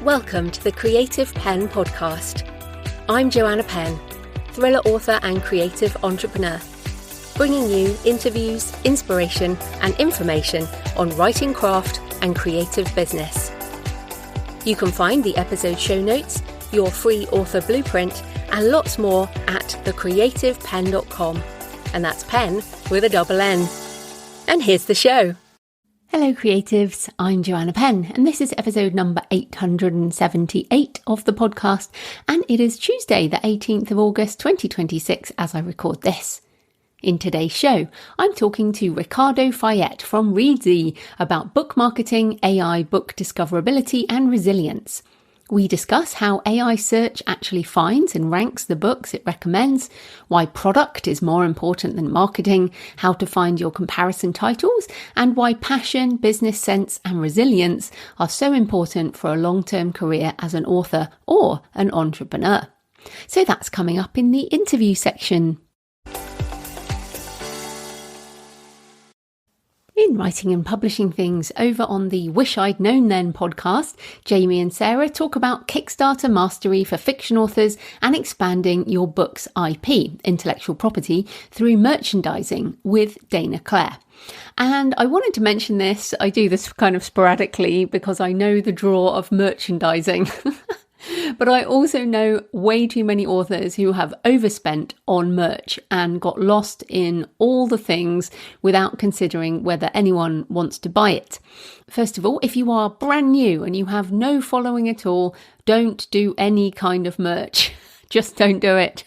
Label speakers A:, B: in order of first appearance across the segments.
A: Welcome to the Creative Penn podcast. I'm Joanna Penn, thriller author and creative entrepreneur, bringing you interviews, inspiration and information on writing craft and creative business. You can find the episode show notes, your free author blueprint and lots more at thecreativepenn.com, and that's Penn with a double N. And here's the show.
B: Hello creatives, I'm Joanna Penn and this is episode number 878 of the podcast, and it is Tuesday the 18th of August 2026 as I record this. In today's show, I'm talking to Ricardo Fayet from Reedsy about book marketing, AI book discoverability and resilience. We discuss how AI search actually finds and ranks the books it recommends, why product is more important than marketing, how to find your comparison titles, and why passion, business sense, and resilience are so important for a long-term career as an author or an entrepreneur. So that's coming up in the interview section. In writing and publishing things over on the Wish I'd Known Then podcast, Jamie and Sarah talk about Kickstarter mastery for fiction authors and expanding your book's IP, intellectual property, through merchandising with Dana Clare. And I wanted to mention this, I do this kind of sporadically because I know the draw of merchandising. But I also know way too many authors who have overspent on merch and got lost in all the things without considering whether anyone wants to buy it. First of all, if you are brand new and you have no following at all, don't do any kind of merch. Just don't do it.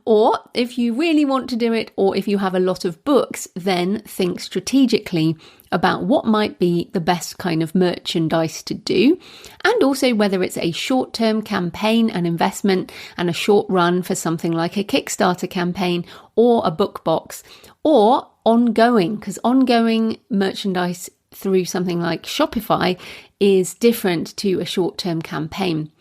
B: Or if you really want to do it, or if you have a lot of books, then think strategically about what might be the best kind of merchandise to do, and also whether it's a short-term campaign, an investment and a short run for something like a Kickstarter campaign or a book box, or ongoing, because ongoing merchandise through something like Shopify is different to a short-term campaign.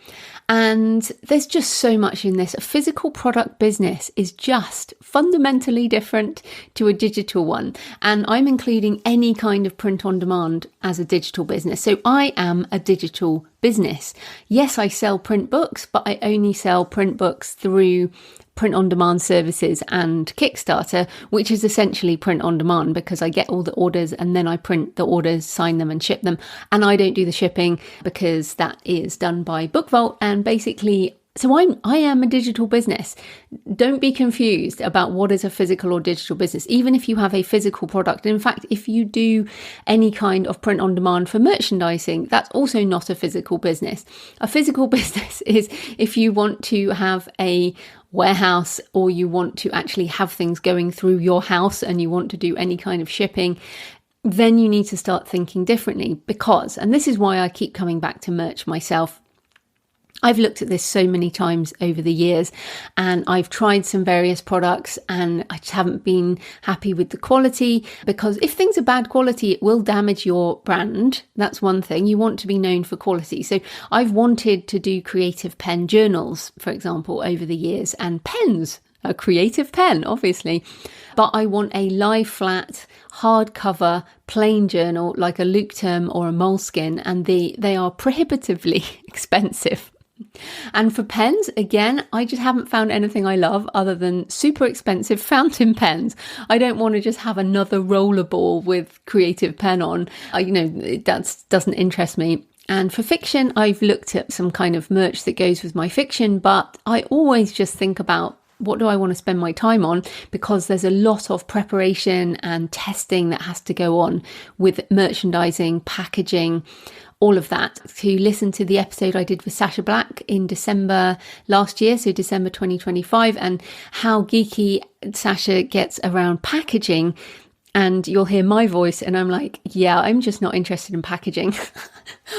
B: And there's just so much in this. A physical product business is just fundamentally different to a digital one. And I'm including any kind of print on demand as a digital business. So I am a digital business. Yes, I sell print books, but I only sell print books through print on demand services and Kickstarter, which is essentially print on demand because I get all the orders and then I print the orders, sign them and ship them. And I don't do the shipping because that is done by BookVault. And basically, so I am a digital business. Don't be confused about what is a physical or digital business, even if you have a physical product. In fact, if you do any kind of print on demand for merchandising, that's also not a physical business. A physical business is if you want to have a warehouse or you want to actually have things going through your house and you want to do any kind of shipping, then you need to start thinking differently because, and this is why I keep coming back to merch myself, I've looked at this so many times over the years and I've tried some various products and I just haven't been happy with the quality, because if things are bad quality, it will damage your brand. That's one thing. You want to be known for quality. So I've wanted to do Creative Penn journals, for example, over the years, and pens, a Creative Penn, obviously. But I want a lie flat, hardcover, plain journal like a Luke Term or a Moleskine, and they are prohibitively expensive. And for pens, again, I just haven't found anything I love other than super expensive fountain pens. I don't want to just have another rollerball with Creative Penn on. That doesn't interest me. And for fiction, I've looked at some kind of merch that goes with my fiction, but I always just think about what do I want to spend my time on, because there's a lot of preparation and testing that has to go on with merchandising, packaging, all of that. To listen to the episode I did with Sacha Black in December last year, so December 2025, and how geeky Sacha gets around packaging, and you'll hear my voice and I'm like, yeah, I'm just not interested in packaging.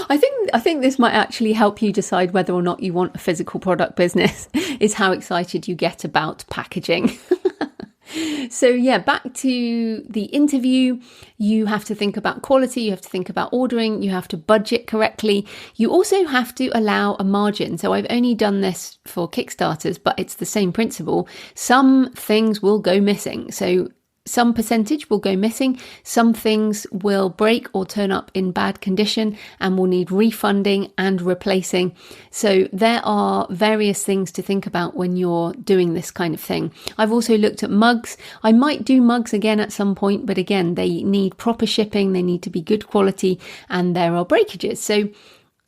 B: I think this might actually help you decide whether or not you want a physical product business, is how excited you get about packaging. So yeah, back to the interview. You have to think about quality, you have to think about ordering, you have to budget correctly. You also have to allow a margin. So I've only done this for Kickstarters, but it's the same principle. Some things will go missing. So some percentage will go missing. Some things will break or turn up in bad condition and will need refunding and replacing. So there are various things to think about when you're doing this kind of thing. I've also looked at mugs. I might do mugs again at some point, but again, they need proper shipping. They need to be good quality and there are breakages. So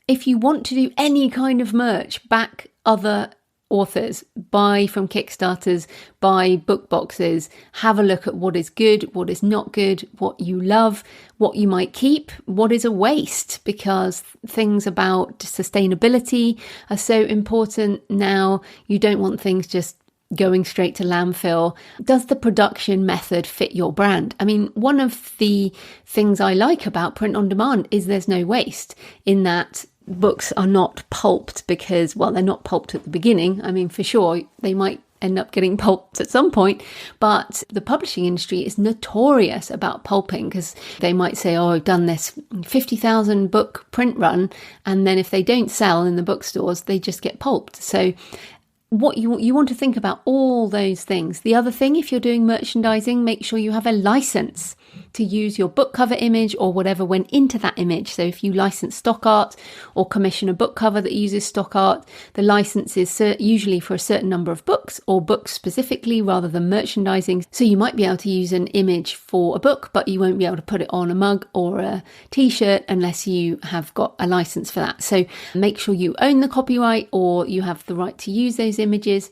B: if you want to do any kind of merch, back other authors, buy from Kickstarters, buy book boxes, have a look at what is good, what is not good, what you love, what you might keep, what is a waste, because things about sustainability are so important now. You don't want things just going straight to landfill. Does the production method fit your brand? I mean, one of the things I like about print on demand is there's no waste, in that books are not pulped because, well, they're not pulped at the beginning. I mean, for sure, they might end up getting pulped at some point, but the publishing industry is notorious about pulping, because they might say, oh, I've done this 50,000 book print run, and then if they don't sell in the bookstores, they just get pulped. So what you want to think about all those things. The other thing, if you're doing merchandising, make sure you have a license to use your book cover image or whatever went into that image. So if you license stock art or commission a book cover that uses stock art, the license is usually for a certain number of books, or books specifically rather than merchandising. So you might be able to use an image for a book, but you won't be able to put it on a mug or a t-shirt unless you have got a license for that. So make sure you own the copyright or you have the right to use those images.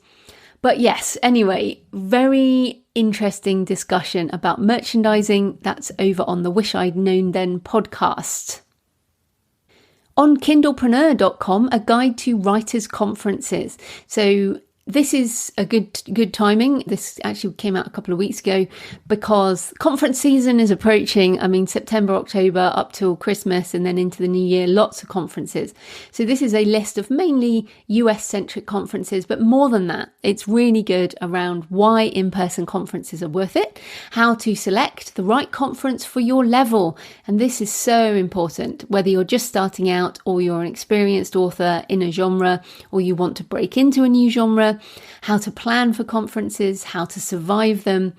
B: But yes, anyway, very interesting discussion about merchandising. That's over on the Wish I'd Known Then podcast. On kindlepreneur.com, a guide to writers' conferences. So this is a good timing. This actually came out a couple of weeks ago because conference season is approaching. I mean, September, October, up till Christmas and then into the new year, lots of conferences. So this is a list of mainly US-centric conferences, but more than that, it's really good around why in-person conferences are worth it, how to select the right conference for your level. And this is so important, whether you're just starting out or you're an experienced author in a genre, or you want to break into a new genre, how to plan for conferences, how to survive them.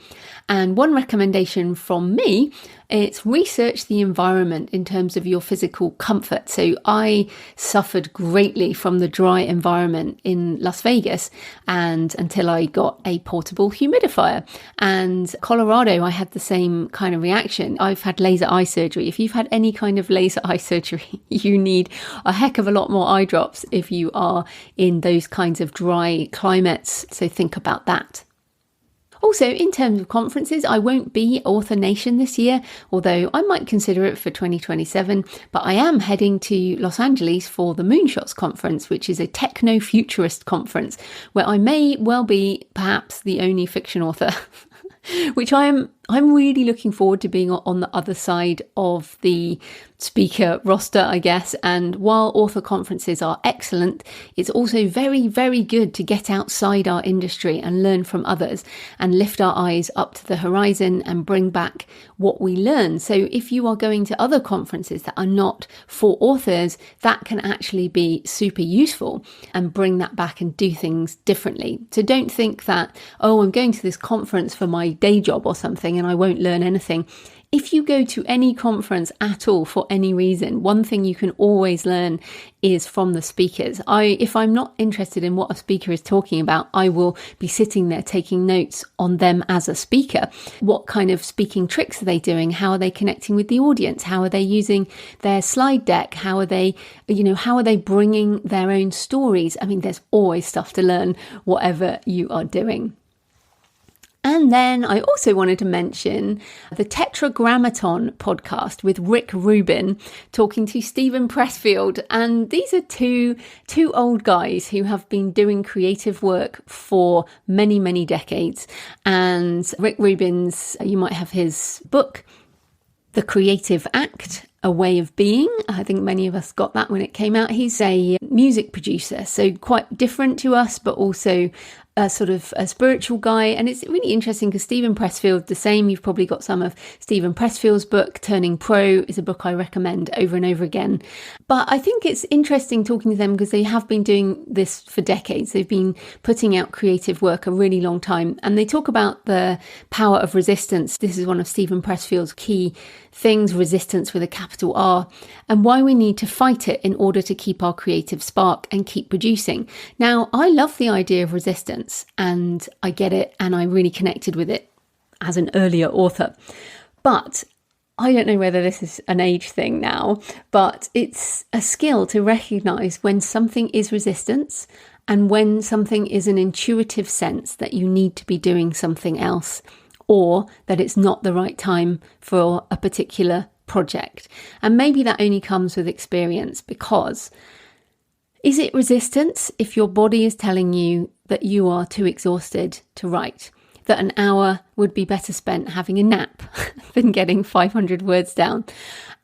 B: And one recommendation from me, it's research the environment in terms of your physical comfort. So I suffered greatly from the dry environment in Las Vegas, and until I got a portable humidifier. And Colorado, I had the same kind of reaction. I've had laser eye surgery. If you've had any kind of laser eye surgery, you need a heck of a lot more eye drops if you are in those kinds of dry climates. So think about that. Also, in terms of conferences, I won't be Author Nation this year, although I might consider it for 2027, but I am heading to Los Angeles for the Moonshots Conference, which is a techno-futurist conference, where I may well be perhaps the only fiction author, which I'm really looking forward to being on the other side of the speaker roster, I guess. And while author conferences are excellent, it's also very, very good to get outside our industry and learn from others and lift our eyes up to the horizon and bring back what we learn. So if you are going to other conferences that are not for authors, that can actually be super useful and bring that back and do things differently. So don't think that, oh, I'm going to this conference for my day job or something and I won't learn anything. If you go to any conference at all for any reason, one thing you can always learn is from the speakers. If I'm not interested in what a speaker is talking about, I will be sitting there taking notes on them as a speaker. What kind of speaking tricks are they doing? How are they connecting with the audience? How are they using their slide deck? How are they bringing their own stories? I mean, there's always stuff to learn, whatever you are doing. And then I also wanted to mention the Tetragrammaton podcast with Rick Rubin talking to Stephen Pressfield. And these are two old guys who have been doing creative work for many, many decades. And Rick Rubin's, you might have his book, The Creative Act, A Way of Being. I think many of us got that when it came out. He's a music producer, so quite different to us, but also a sort of a spiritual guy. And it's really interesting because Stephen Pressfield, the same. You've probably got some of Stephen Pressfield's book. Turning Pro is a book I recommend over and over again. But I think it's interesting talking to them because they have been doing this for decades. They've been putting out creative work a really long time. And they talk about the power of resistance. This is one of Stephen Pressfield's key things, resistance with a capital R, and why we need to fight it in order to keep our creative spark and keep producing. Now, I love the idea of resistance and I get it, and I really connected with it as an earlier author. But I don't know whether this is an age thing now, but it's a skill to recognize when something is resistance and when something is an intuitive sense that you need to be doing something else, or that it's not the right time for a particular project. And maybe that only comes with experience, because is it resistance if your body is telling you that you are too exhausted to write, that an hour would be better spent having a nap than getting 500 words down?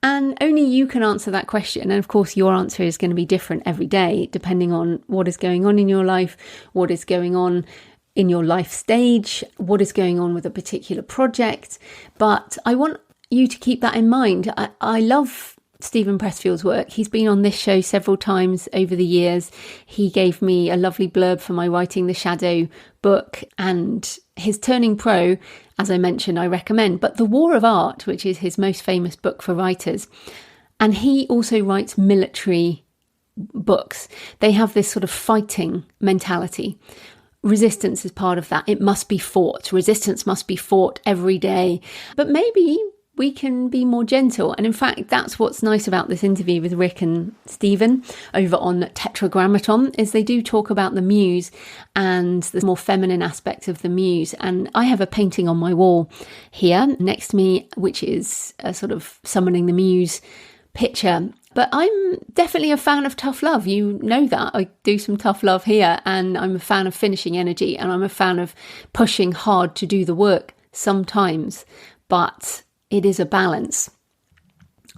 B: And only you can answer that question. And of course, your answer is going to be different every day, depending on what is going on in your life, what is going on in your life stage, what is going on with a particular project. But I want you to keep that in mind. I love Stephen Pressfield's work. He's been on this show several times over the years. He gave me a lovely blurb for my Writing the Shadow book, and his Turning Pro, as I mentioned, I recommend. But The War of Art, which is his most famous book for writers, and he also writes military books. They have this sort of fighting mentality. Resistance is part of that. It must be fought. Resistance must be fought every day. But maybe we can be more gentle. And in fact, that's what's nice about this interview with Rick and Stephen over on Tetragrammaton, is they do talk about the muse and the more feminine aspect of the muse. And I have a painting on my wall here next to me, which is a sort of summoning the muse picture. But I'm definitely a fan of tough love. You know that. I do some tough love here, and I'm a fan of finishing energy, and I'm a fan of pushing hard to do the work sometimes, but it is a balance.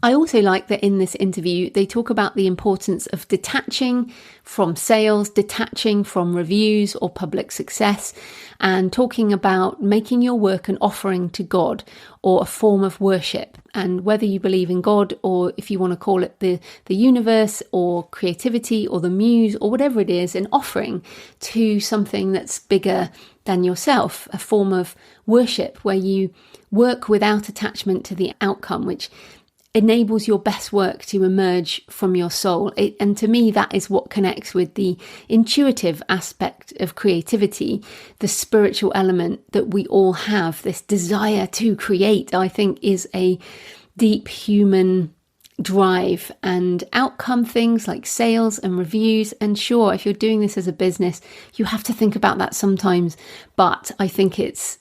B: I also like that in this interview, they talk about the importance of detaching from sales, detaching from reviews or public success, and talking about making your work an offering to God or a form of worship. And whether you believe in God, or if you want to call it the universe or creativity or the muse or whatever it is, an offering to something that's bigger than yourself, a form of worship where you work without attachment to the outcome, which enables your best work to emerge from your soul. And to me, that is what connects with the intuitive aspect of creativity, the spiritual element that we all have, this desire to create, I think is a deep human drive. And outcome things like sales and reviews, and sure, if you're doing this as a business, you have to think about that sometimes, but I think it's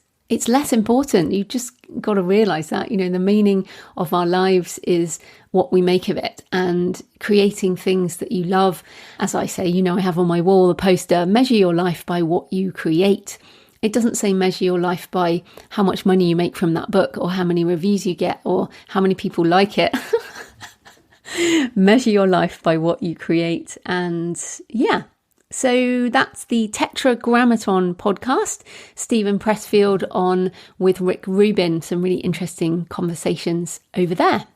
B: less important. You just got to realize that, the meaning of our lives is what we make of it, and creating things that you love. As I say, I have on my wall a poster, measure your life by what you create. It doesn't say measure your life by how much money you make from that book or how many reviews you get or how many people like it. Measure your life by what you create. And yeah. So that's the Tetragrammaton podcast, Stephen Pressfield on with Rick Rubin. Some really interesting conversations over there.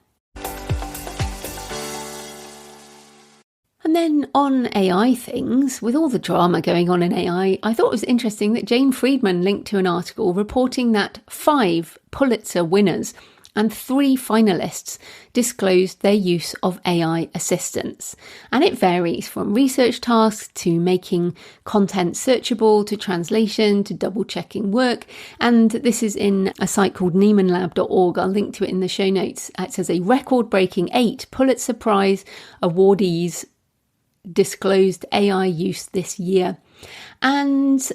B: And then on AI things, with all the drama going on in AI, I thought it was interesting that Jane Friedman linked to an article reporting that 5 Pulitzer winners and 3 finalists disclosed their use of AI assistants. And it varies from research tasks to making content searchable, to translation, to double-checking work. And this is in a site called neimanlab.org. I'll link to it in the show notes. It says a record-breaking 8 Pulitzer Prize awardees disclosed AI use this year. And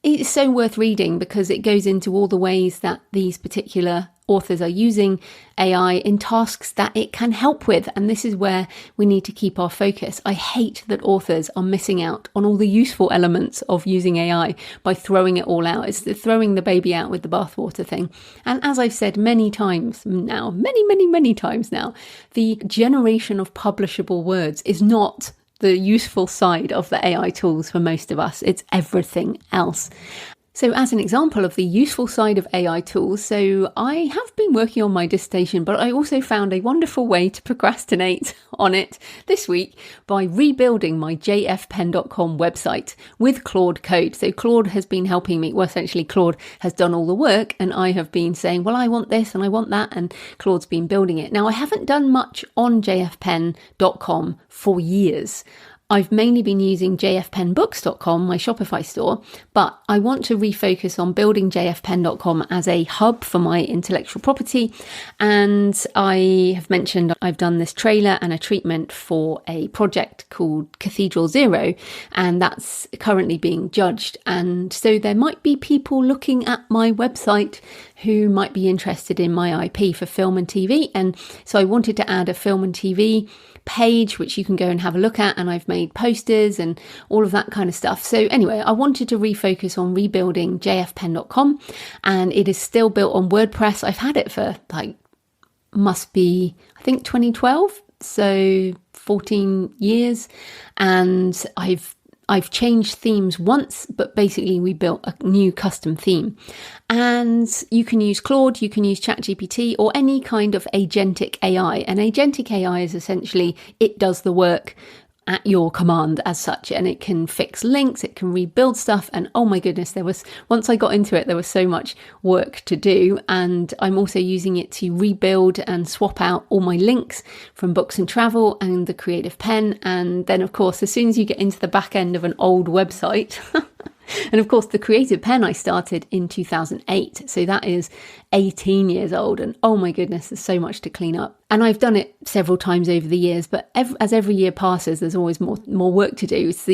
B: it's so worth reading because it goes into all the ways that these particular authors are using AI in tasks that it can help with. And this is where we need to keep our focus. I hate that authors are missing out on all the useful elements of using AI by throwing it all out. It's the throwing the baby out with the bathwater thing. And as I've said many times now, many times now, the generation of publishable words is not the useful side of the AI tools for most of us. It's everything else. So as an example of the useful side of AI tools, so I have been working on my dissertation, but I also found a wonderful way to procrastinate on it this week by rebuilding my jfpen.com website with Claude code. So Claude has been helping me. Well, essentially Claude has done all the work and I have been saying, well, I want this and I want that, and Claude's been building it. Now, I haven't done much on jfpen.com for years. I've mainly been using jfpenbooks.com, my Shopify store, but I want to refocus on building jfpen.com as a hub for my intellectual property. And I have mentioned I've done this trailer and a treatment for a project called Cathedral Zero, and that's currently being judged. And so there might be people looking at my website who might be interested in my IP for film and TV. And so I wanted to add a film and TV page, which you can go and have a look at. And I've made posters and all of that kind of stuff. So anyway, I wanted to refocus on rebuilding jfpen.com, and it is still built on WordPress. I've had it for must be, I think 2012. So 14 years. And I've changed themes once, but basically we built a new custom theme. And you can use Claude, you can use ChatGPT, or any kind of agentic AI. And agentic AI is essentially, it does the work at your command as such, and it can fix links, it can rebuild stuff. And oh my goodness, once I got into it, there was so much work to do. And I'm also using it to rebuild and swap out all my links from books and travel and the Creative Penn. And then of course, as soon as you get into the back end of an old website, and of course, the Creative Penn I started in 2008. So that is 18 years old. And oh my goodness, there's so much to clean up. And I've done it several times over the years, but as every year passes, there's always more work to do. It's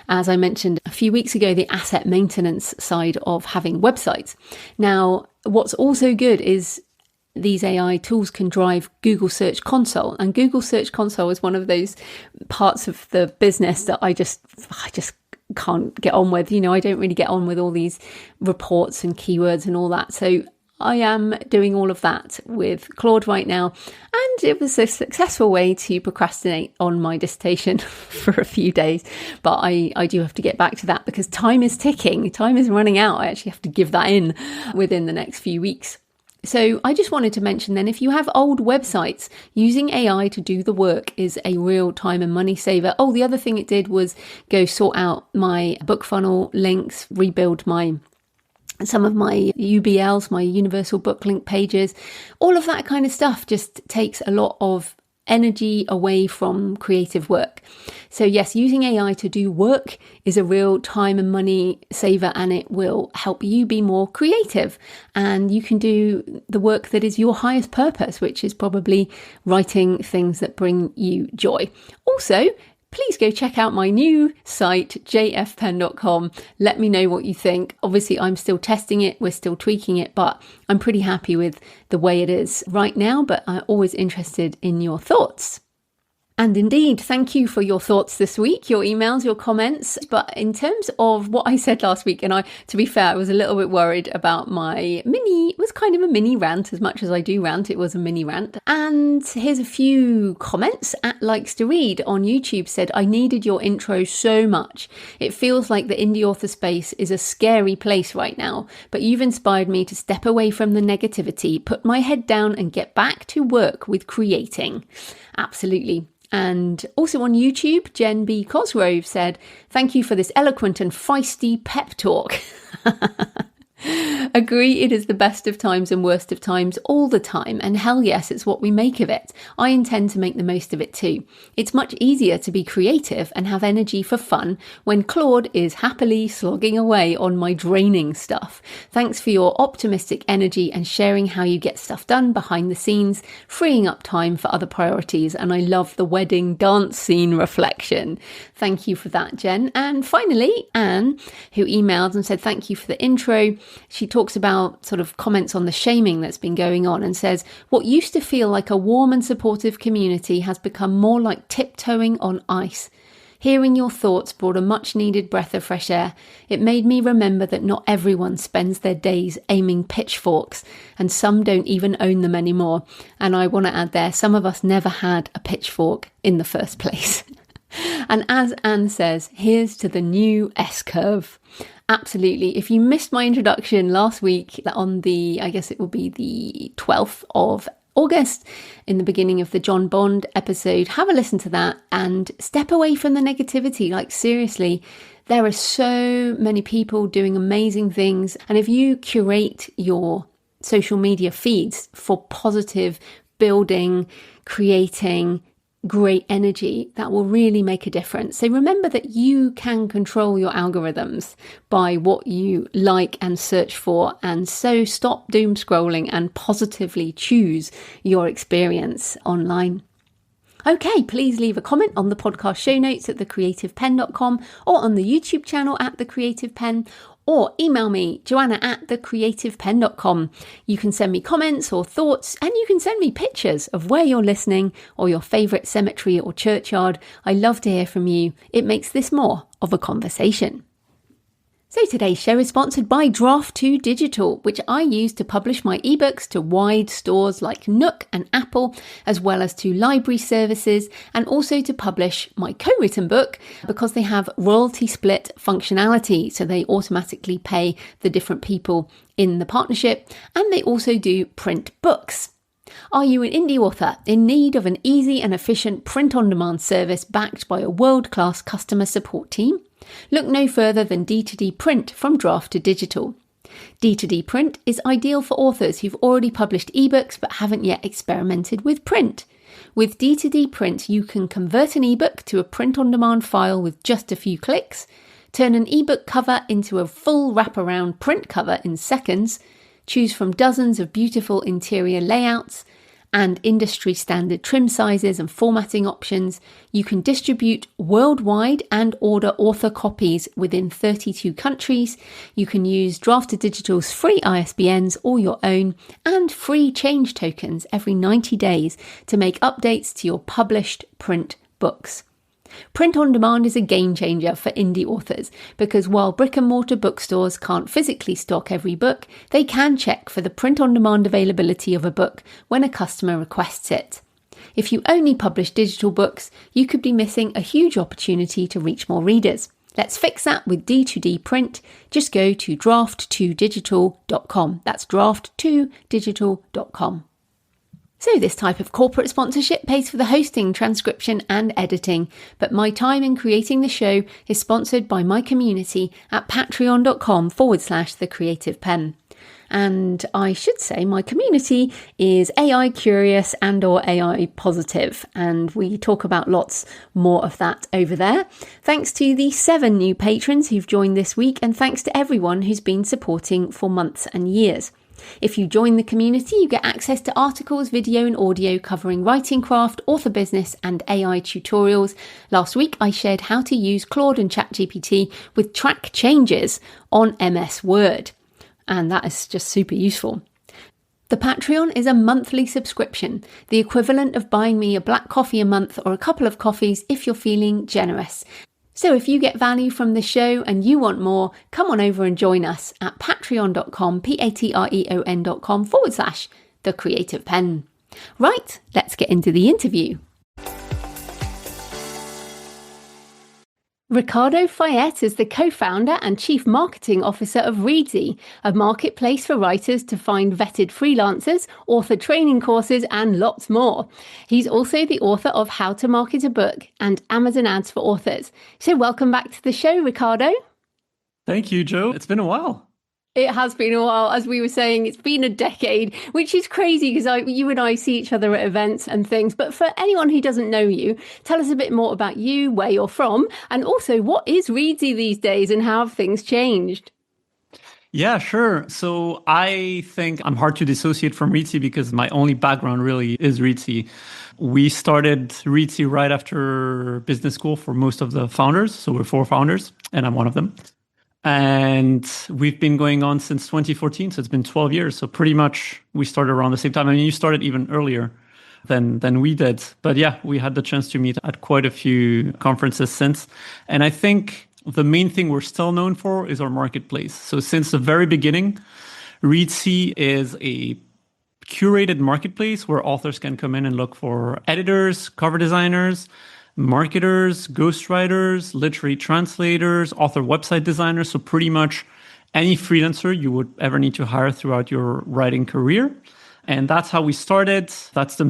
B: as I mentioned a few weeks ago, the asset maintenance side of having websites. Now, what's also good is these AI tools can drive Google Search Console, and Google Search Console is one of those parts of the business that I just can't get on with. I don't really get on with all these reports and keywords and all that. So I am doing all of that with Claude right now. And it was a successful way to procrastinate on my dissertation for a few days. But I do have to get back to that because time is ticking. Time is running out. I actually have to give that in within the next few weeks. So I just wanted to mention then, if you have old websites, using AI to do the work is a real time and money saver. Oh, the other thing it did was go sort out my book funnel links, rebuild some of my UBLs, my universal book link pages. All of that kind of stuff just takes a lot of energy away from creative work. So yes, using AI to do work is a real time and money saver, and it will help you be more creative, and you can do the work that is your highest purpose, which is probably writing things that bring you joy. Also, please go check out my new site, jfpen.com. Let me know what you think. Obviously, I'm still testing it. We're still tweaking it, but I'm pretty happy with the way it is right now, but I'm always interested in your thoughts. And indeed, thank you for your thoughts this week, your emails, your comments. But in terms of what I said last week, and to be fair, I was a little bit worried about it was kind of a mini rant. As much as I do rant, it was a mini rant. And here's a few comments. Likes to Read on YouTube said, I needed your intro so much. It feels like the indie author space is a scary place right now, but you've inspired me to step away from the negativity, put my head down and get back to work with creating. Absolutely. And also on YouTube, Jen B. Cosgrove said, thank you for this eloquent and feisty pep talk. Agree, it is the best of times and worst of times all the time, and hell yes, it's what we make of it. I intend to make the most of it too. It's much easier to be creative and have energy for fun when Claude is happily slogging away on my draining stuff. Thanks for your optimistic energy and sharing how you get stuff done behind the scenes, freeing up time for other priorities. And I love the wedding dance scene reflection. Thank you for that, Jen. And finally, Anne, who emailed and said, thank you for the intro. She talks about sort of comments on the shaming that's been going on and says, what used to feel like a warm and supportive community has become more like tiptoeing on ice. Hearing your thoughts brought a much needed breath of fresh air. It made me remember that not everyone spends their days aiming pitchforks, and some don't even own them anymore. And I want to add there, some of us never had a pitchfork in the first place. And as Anne says, here's to the new S-curve. Absolutely. If you missed my introduction last week on I guess it will be the 12th of August, in the beginning of the John Bond episode, have a listen to that and step away from the negativity. Like, seriously, there are so many people doing amazing things. And if you curate your social media feeds for positive, building, creating, great energy, that will really make a difference. So remember that you can control your algorithms by what you like and search for. And so stop doom scrolling and positively choose your experience online. Okay, please leave a comment on the podcast show notes at thecreativepenn.com or on the YouTube channel at The Creative Penn, or email me, joanna@thecreativepenn.com. You can send me comments or thoughts, and you can send me pictures of where you're listening or your favourite cemetery or churchyard. I love to hear from you. It makes this more of a conversation. So today's show is sponsored by Draft2 Digital, which I use to publish my ebooks to wide stores like Nook and Apple, as well as to library services, and also to publish my co-written book because they have royalty split functionality. So they automatically pay the different people in the partnership, and they also do print books. Are you an indie author in need of an easy and efficient print-on-demand service backed by a world-class customer support team? Look no further than D2D Print from Draft2 Digital. D2D Print is ideal for authors who've already published ebooks but haven't yet experimented with print. With D2D Print, you can convert an ebook to a print-on-demand file with just a few clicks, turn an ebook cover into a full wraparound print cover in seconds, choose from dozens of beautiful interior layouts and industry standard trim sizes and formatting options. You can distribute worldwide and order author copies within 32 countries. You can use Draft2 Digital's free ISBNs or your own, and free change tokens every 90 days to make updates to your published print books. Print on demand is a game changer for indie authors because while brick and mortar bookstores can't physically stock every book, they can check for the print on demand availability of a book when a customer requests it. If you only publish digital books, you could be missing a huge opportunity to reach more readers. Let's fix that with D2D Print. Just go to draft2digital.com. That's draft2digital.com. So this type of corporate sponsorship pays for the hosting, transcription and editing, but my time in creating the show is sponsored by my community at patreon.com/thecreativepenn. And I should say my community is AI curious and or AI positive, and we talk about lots more of that over there. Thanks to the 7 new patrons who've joined this week, and thanks to everyone who's been supporting for months and years. If you join the community, you get access to articles, video and audio covering writing craft, author business and AI tutorials. Last week, I shared how to use Claude and ChatGPT with track changes on MS Word. And that is just super useful. The Patreon is a monthly subscription, the equivalent of buying me a black coffee a month or a couple of coffees if you're feeling generous. So if you get value from the show and you want more, come on over and join us at patreon.com, patreon.com/thecreativepenn. Right, let's get into the interview. Ricardo Fayet is the co-founder and chief marketing officer of Reedsy, a marketplace for writers to find vetted freelancers, author training courses, and lots more. He's also the author of How to Market a Book and Amazon Ads for Authors. So welcome back to the show, Ricardo.
C: Thank you, Joe. It's been a while.
B: It has been a while. As we were saying, it's been a decade, which is crazy because you and I see each other at events and things. But for anyone who doesn't know you, tell us a bit more about you, where you're from, and also what is Reedsy these days and how have things changed?
C: Yeah, sure. So I think I'm hard to dissociate from Reedsy because my only background really is Reedsy. We started Reedsy right after business school for most of the founders. So we're 4 founders and I'm one of them. And we've been going on since 2014. So it's been 12 years. So pretty much we started around the same time. I mean, you started even earlier than we did. But yeah, we had the chance to meet at quite a few conferences since. And I think the main thing we're still known for is our marketplace. So since the very beginning, Reedsy is a curated marketplace where authors can come in and look for editors, cover designers, marketers, ghostwriters, literary translators, author website designers. So pretty much any freelancer you would ever need to hire throughout your writing career. And that's how we started. That's our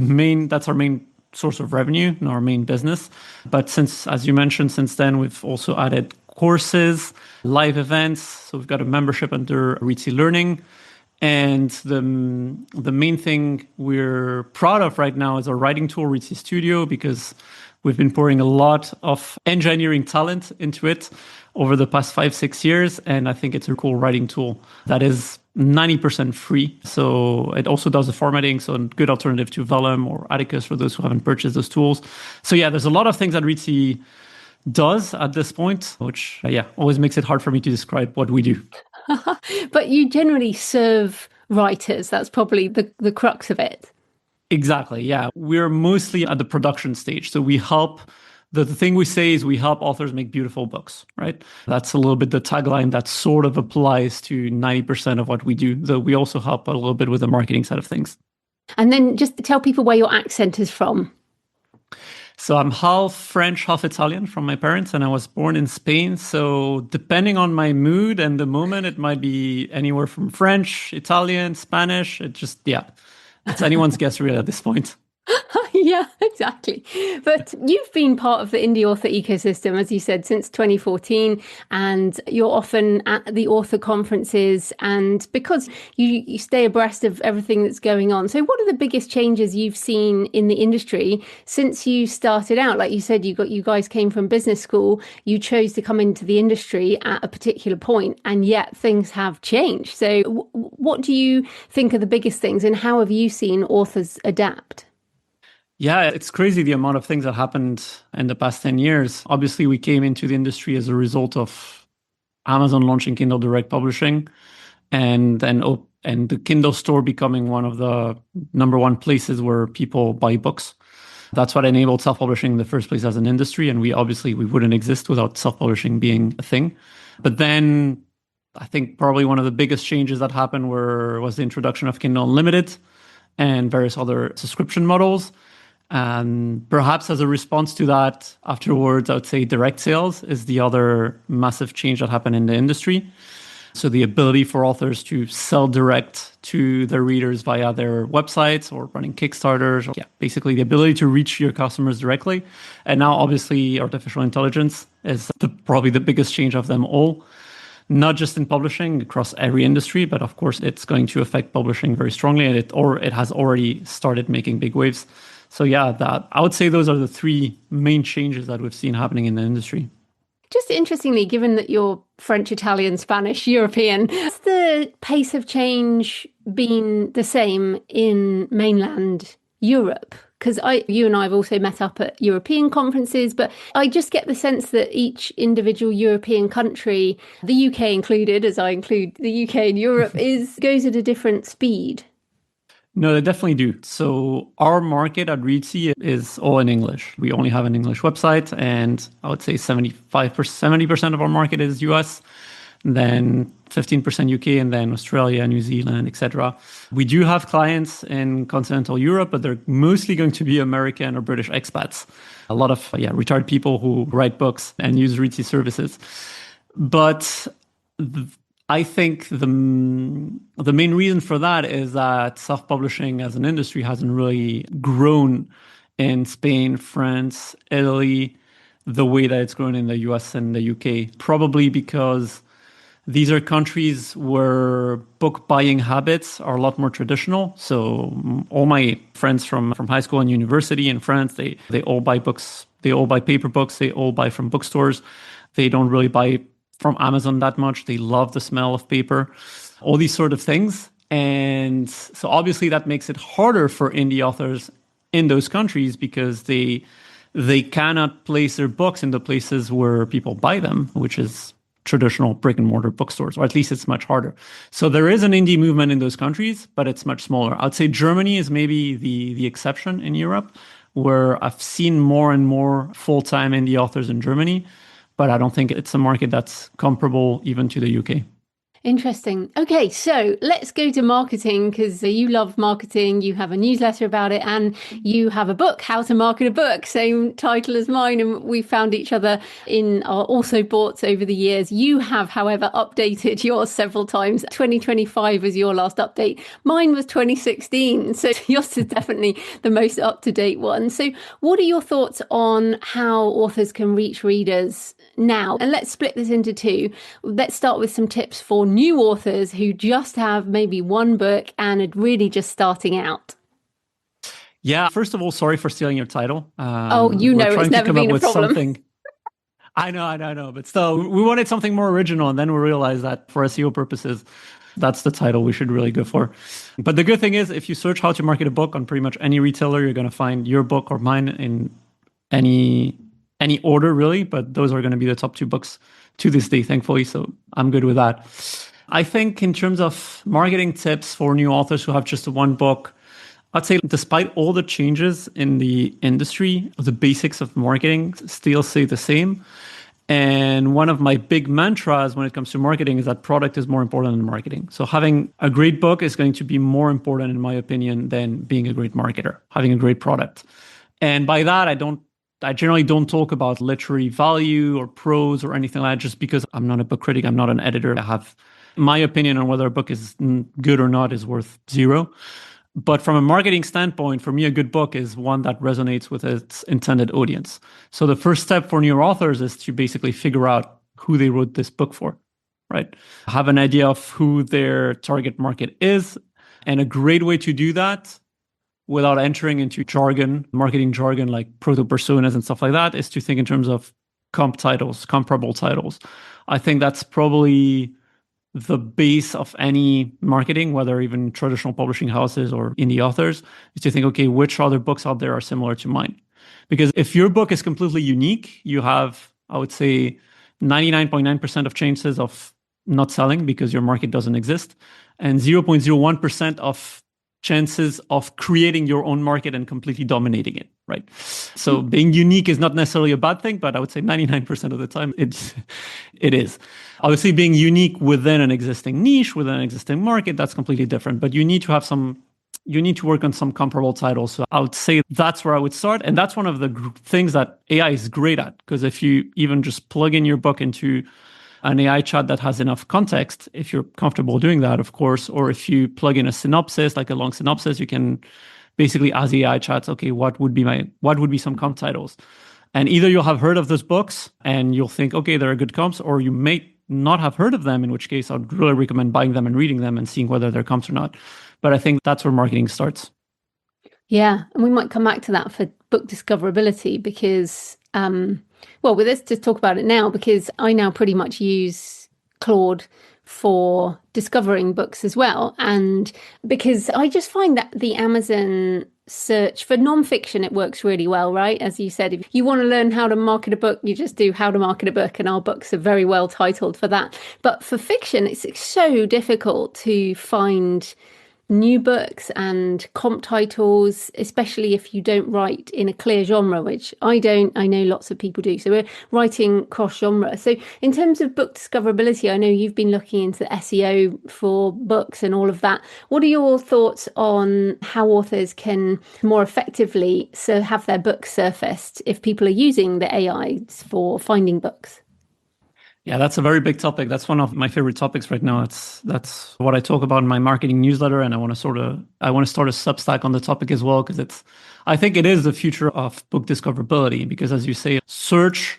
C: main source of revenue and our main business. But since, as you mentioned, since then, we've also added courses, live events. So we've got a membership under Reedsy Learning. And the main thing we're proud of right now is our writing tool, Reedsy Studio, because we've been pouring a lot of engineering talent into it over the past 5-6 years. And I think it's a cool writing tool that is 90% free. So it also does the formatting. So a good alternative to Vellum or Atticus for those who haven't purchased those tools. So yeah, there's a lot of things that Reedsy does at this point, which always makes it hard for me to describe what we do.
B: But you generally serve writers. That's probably the crux of it.
C: Exactly. Yeah. We're mostly at the production stage. So we help, the thing we say is we help authors make beautiful books, right? That's a little bit the tagline that sort of applies to 90% of what we do, though we also help a little bit with the marketing side of things.
B: And then just tell people where your accent is from.
C: So I'm half French, half Italian from my parents, and I was born in Spain. So depending on my mood and the moment, it might be anywhere from French, Italian, Spanish. It's anyone's guess really at this point.
B: Yeah, exactly. But you've been part of the indie author ecosystem, as you said, since 2014, and you're often at the author conferences, and because you stay abreast of everything that's going on. So what are the biggest changes you've seen in the industry since you started out? Like you said, you guys came from business school, you chose to come into the industry at a particular point, and yet things have changed. So what do you think are the biggest things, and how have you seen authors adapt?
C: Yeah, it's crazy the amount of things that happened in the past 10 years. Obviously, we came into the industry as a result of Amazon launching Kindle Direct Publishing and the Kindle store becoming one of the number one places where people buy books. That's what enabled self-publishing in the first place as an industry. And we wouldn't exist without self-publishing being a thing. But then I think probably one of the biggest changes that happened was the introduction of Kindle Unlimited and various other subscription models. And perhaps as a response to that, afterwards, I would say direct sales is the other massive change that happened in the industry. So the ability for authors to sell direct to their readers via their websites or running Kickstarters. Basically the ability to reach your customers directly. And now, obviously, artificial intelligence is probably the biggest change of them all. Not just in publishing, across every industry, but of course, it's going to affect publishing very strongly, and it has already started making big waves. So I would say those are the three main changes that we've seen happening in the industry.
B: Just interestingly, given that you're French, Italian, Spanish, European, has the pace of change been the same in mainland Europe? Because you and I have also met up at European conferences, but I just get the sense that each individual European country, the UK included, as I include the UK in Europe, goes at a different speed.
C: No, they definitely do. So our market at Reedsy is all in English. We only have an English website, and I would say 70% of our market is US, then 15% UK, and then Australia, New Zealand, etc. We do have clients in continental Europe, but they're mostly going to be American or British expats. A lot of retired people who write books and use Reedsy services. But I think the main reason for that is that self-publishing as an industry hasn't really grown in Spain, France, Italy, the way that it's grown in the US and the UK. Probably because these are countries where book buying habits are a lot more traditional. So all my friends from high school and university in France, they all buy books. They all buy paper books. They all buy from bookstores. They don't really buy from Amazon that much. They love the smell of paper, all these sort of things. And so obviously that makes it harder for indie authors in those countries because they cannot place their books in the places where people buy them, which is traditional brick and mortar bookstores, or at least it's much harder. So there is an indie movement in those countries, but it's much smaller. I'd say Germany is maybe the exception in Europe, where I've seen more and more full-time indie authors in Germany, but I don't think it's a market that's comparable even to the UK.
B: Interesting. Okay, so let's go to marketing because you love marketing. You have a newsletter about it and you have a book, How to Market a Book, same title as mine. And we found each other in our also boughts over the years. You have, however, updated yours several times. 2025 was your last update. Mine was 2016. So yours is definitely the most up-to-date one. So what are your thoughts on how authors can reach readers now? And let's split this into two. Let's start with some tips for new authors who just have maybe one book and are really just starting out.
C: Yeah, first of all, sorry for stealing your title.
B: It's never been a problem.
C: Something. I know, but still, we wanted something more original, and then we realized that for SEO purposes, that's the title we should really go for. But the good thing is, if you search how to market a book on pretty much any retailer, you're going to find your book or mine in any order, really. But those are going to be the top two books to this day, thankfully. So I'm good with that. I think in terms of marketing tips for new authors who have just one book, I'd say despite all the changes in the industry, the basics of marketing still stay the same. And one of my big mantras when it comes to marketing is that product is more important than marketing. So having a great book is going to be more important, in my opinion, than being a great marketer, having a great product. And by that, I generally don't talk about literary value or prose or anything like that, just because I'm not a book critic, I'm not an editor. I have my opinion on whether a book is good or not is worth zero. But from a marketing standpoint, for me, a good book is one that resonates with its intended audience. So the first step for new authors is to basically figure out who they wrote this book for, right? Have an idea of who their target market is. And a great way to do that without entering into jargon, marketing jargon like proto-personas and stuff like that, is to think in terms of comparable titles. I think that's probably the base of any marketing, whether even traditional publishing houses or indie authors, is to think, okay, which other books out there are similar to mine? Because if your book is completely unique, you have, I would say, 99.9% of chances of not selling because your market doesn't exist, and 0.01% of chances of creating your own market and completely dominating it, right? So being unique is not necessarily a bad thing, but I would say 99% of the time it is. Obviously, being unique within an existing niche, within an existing market, that's completely different. But you need to work on some comparable titles. So I would say that's where I would start. And that's one of the things that AI is great at, because if you even just plug in your book into an AI chat that has enough context, if you're comfortable doing that, of course, or if you plug in a synopsis, like a long synopsis, you can basically ask the AI chats, okay, what would be some comp titles? And either you'll have heard of those books and you'll think, okay, they're good comps, or you may not have heard of them, in which case I'd really recommend buying them and reading them and seeing whether they're comps or not. But I think that's where marketing starts.
B: Yeah, and we might come back to that for book discoverability because let's just talk about it now, because I now pretty much use Claude for discovering books as well. And because I just find that the Amazon search for nonfiction, it works really well, right? As you said, if you want to learn how to market a book, you just do how to market a book, and our books are very well titled for that. But for fiction, it's so difficult to find new books and comp titles, especially if you don't write in a clear genre, which I don't. I know lots of people do. So we're writing cross-genre. So in terms of book discoverability, I know you've been looking into SEO for books and all of that. What are your thoughts on how authors can more effectively have their books surfaced if people are using the AIs for finding books?
C: Yeah, that's a very big topic. That's one of my favorite topics right now. That's what I talk about in my marketing newsletter, and I want to start a Substack on the topic as well, because I think it is the future of book discoverability. Because as you say, search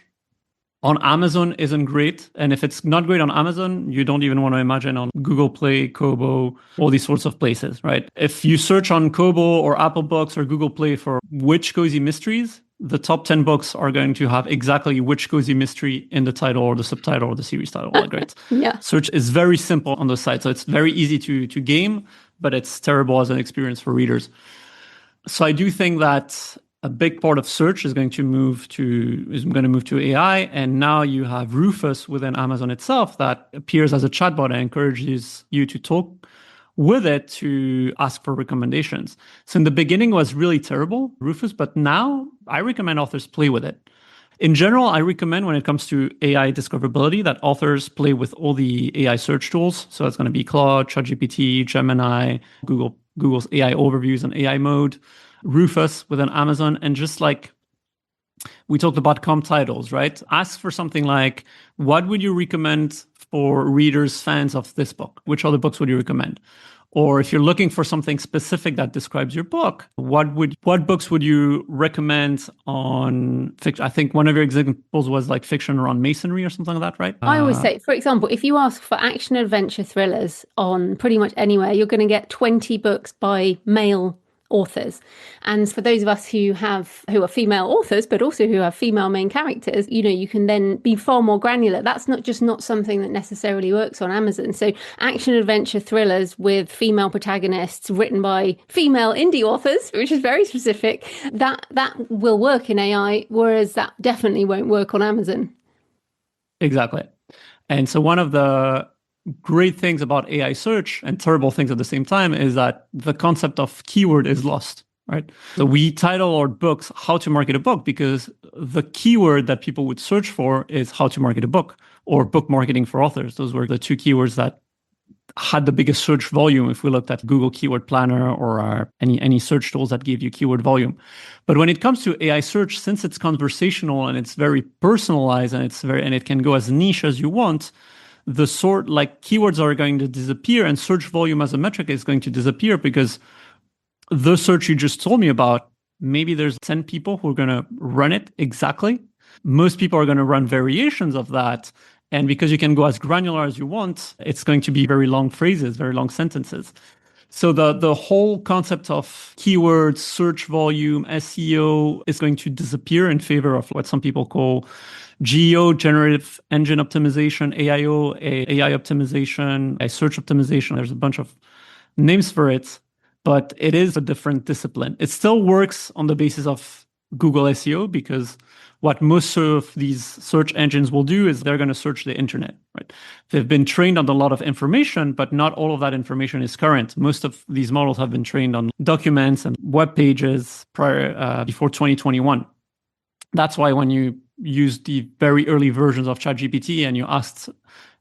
C: on Amazon isn't great, and if it's not great on Amazon, you don't even want to imagine on Google Play, Kobo, all these sorts of places, right? If you search on Kobo or Apple Books or Google Play for Witch Cozy Mysteries, the top 10 books are going to have exactly which cozy mystery in the title or the subtitle or the series title. Right?
B: Yeah.
C: Search is very simple on the site. So it's very easy to game, but it's terrible as an experience for readers. So I do think that a big part of search is going to move to AI. And now you have Rufus within Amazon itself that appears as a chatbot and encourages you to talk with it to ask for recommendations. So in the beginning it was really terrible, Rufus, but now I recommend authors play with it. In general, I recommend when it comes to AI discoverability that authors play with all the AI search tools. So it's going to be Claude, ChatGPT, Gemini, Google's AI overviews and AI mode, Rufus within Amazon, and just like we talked about comp titles, right? Ask for something like, what would you recommend for readers, fans of this book? Which other books would you recommend? Or if you're looking for something specific that describes your book, what books would you recommend on fiction? I think one of your examples was like fiction around masonry or something like that, right?
B: I always say, for example, if you ask for action adventure thrillers on pretty much anywhere, you're going to get 20 books by male authors. And for those of us who are female authors, but also who have female main characters, you can then be far more granular. That's not something that necessarily works on Amazon. So action adventure thrillers with female protagonists written by female indie authors, which is very specific, that will work in AI, whereas that definitely won't work on Amazon.
C: Exactly. And so one of the great things about AI search and terrible things at the same time is that the concept of keyword is lost, right? So we title our books How to Market a Book because the keyword that people would search for is how to market a book or book marketing for authors. Those were the two keywords that had the biggest search volume if we looked at Google Keyword Planner or any search tools that give you keyword volume. But when it comes to AI search, since it's conversational and it's very personalized and it can go as niche as you want, the sort like keywords are going to disappear and search volume as a metric is going to disappear because the search you just told me about, maybe there's 10 people who are going to run it exactly. Most people are going to run variations of that. And because you can go as granular as you want, it's going to be very long phrases, very long sentences. So the whole concept of keywords, search volume, SEO is going to disappear in favor of what some people call GEO, generative engine optimization, AIO, AI optimization, a search optimization. There's a bunch of names for it, but it is a different discipline. It still works on the basis of Google SEO because what most of these search engines will do is they're going to search the internet, right? They've been trained on a lot of information, but not all of that information is current. Most of these models have been trained on documents and web pages before 2021. That's why when you use the very early versions of ChatGPT and you asked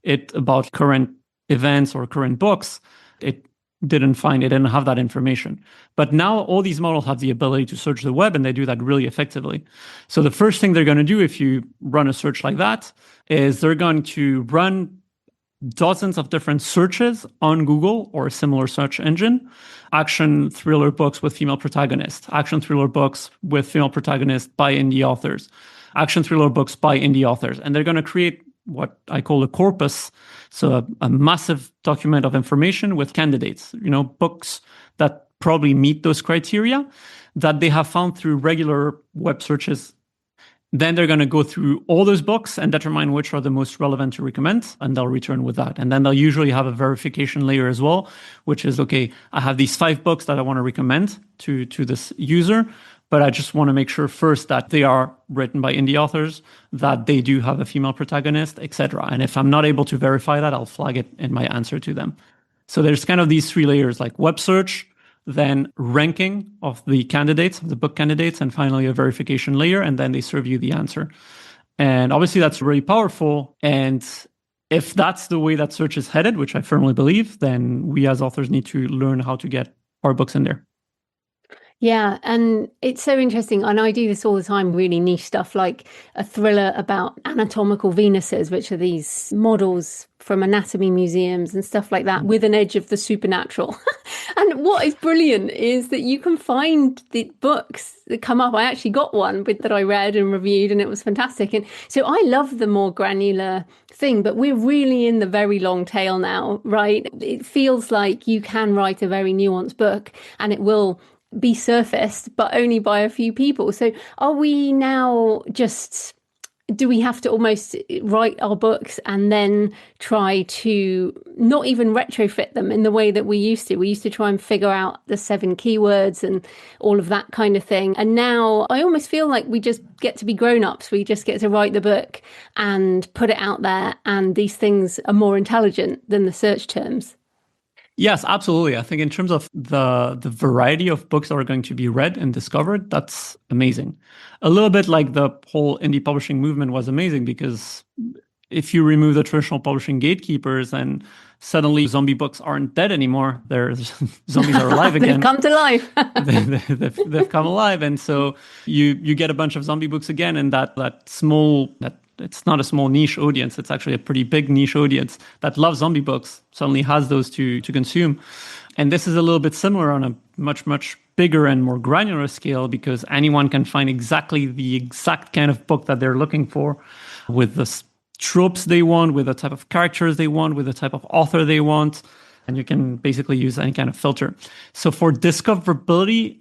C: it about current events or current books, it didn't have that information. But now all these models have the ability to search the web and they do that really effectively. So the first thing they're going to do if you run a search like that is they're going to run dozens of different searches on Google or a similar search engine. Action thriller books with female protagonists, action thriller books with female protagonists by indie authors, action thriller books by indie authors. And they're going to create what I call a corpus. So a massive document of information with candidates, books that probably meet those criteria that they have found through regular web searches. Then they're going to go through all those books and determine which are the most relevant to recommend, and they'll return with that. And then they'll usually have a verification layer as well, which is, okay, I have these 5 books that I want to recommend to this user, but I just want to make sure first that they are written by indie authors, that they do have a female protagonist, etc. And if I'm not able to verify that, I'll flag it in my answer to them. So there's kind of these 3 layers, like web search, then ranking of the candidates, of the book candidates, and finally a verification layer, and then they serve you the answer. And obviously that's really powerful. And if that's the way that search is headed, which I firmly believe, then we as authors need to learn how to get our books in there.
B: Yeah, and it's so interesting. And I do this all the time, really niche stuff, like a thriller about anatomical Venuses, which are these models from anatomy museums and stuff like that, with an edge of the supernatural. And what is brilliant is that you can find the books that come up. I actually got one that I read and reviewed, and it was fantastic. And so I love the more granular thing, but we're really in the very long tail now, right? It feels like you can write a very nuanced book and it will be surfaced, but only by a few people. So are we now do we have to almost write our books and then try to not even retrofit them in the way that we used to? We used to try and figure out the 7 keywords and all of that kind of thing. And now I almost feel like we just get to be grown-ups. We just get to write the book and put it out there. And these things are more intelligent than the search terms.
C: Yes, absolutely. I think in terms of the variety of books that are going to be read and discovered, that's amazing. A little bit like the whole indie publishing movement was amazing, because if you remove the traditional publishing gatekeepers, and suddenly zombie books aren't dead anymore, there's zombies are alive again.
B: They've come to life.
C: They've come alive, and so you get a bunch of zombie books again, and that it's not a small niche audience. It's actually a pretty big niche audience that loves zombie books, suddenly has those to consume. And this is a little bit similar on a much, much bigger and more granular scale, because anyone can find exactly the exact kind of book that they're looking for, with the tropes they want, with the type of characters they want, with the type of author they want. And you can basically use any kind of filter. So for discoverability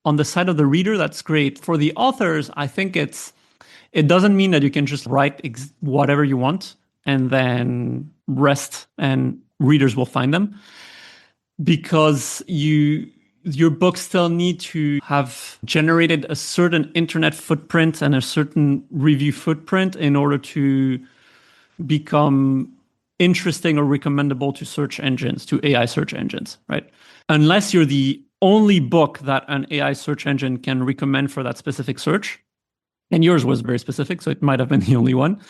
C: on the side of the reader, that's great. For the authors, I think it doesn't mean that you can just write whatever you want and then rest and readers will find them, because your books still need to have generated a certain internet footprint and a certain review footprint in order to become interesting or recommendable to search engines, to AI search engines, right? Unless you're the only book that an AI search engine can recommend for that specific search, and yours was very specific, so it might have been the only one.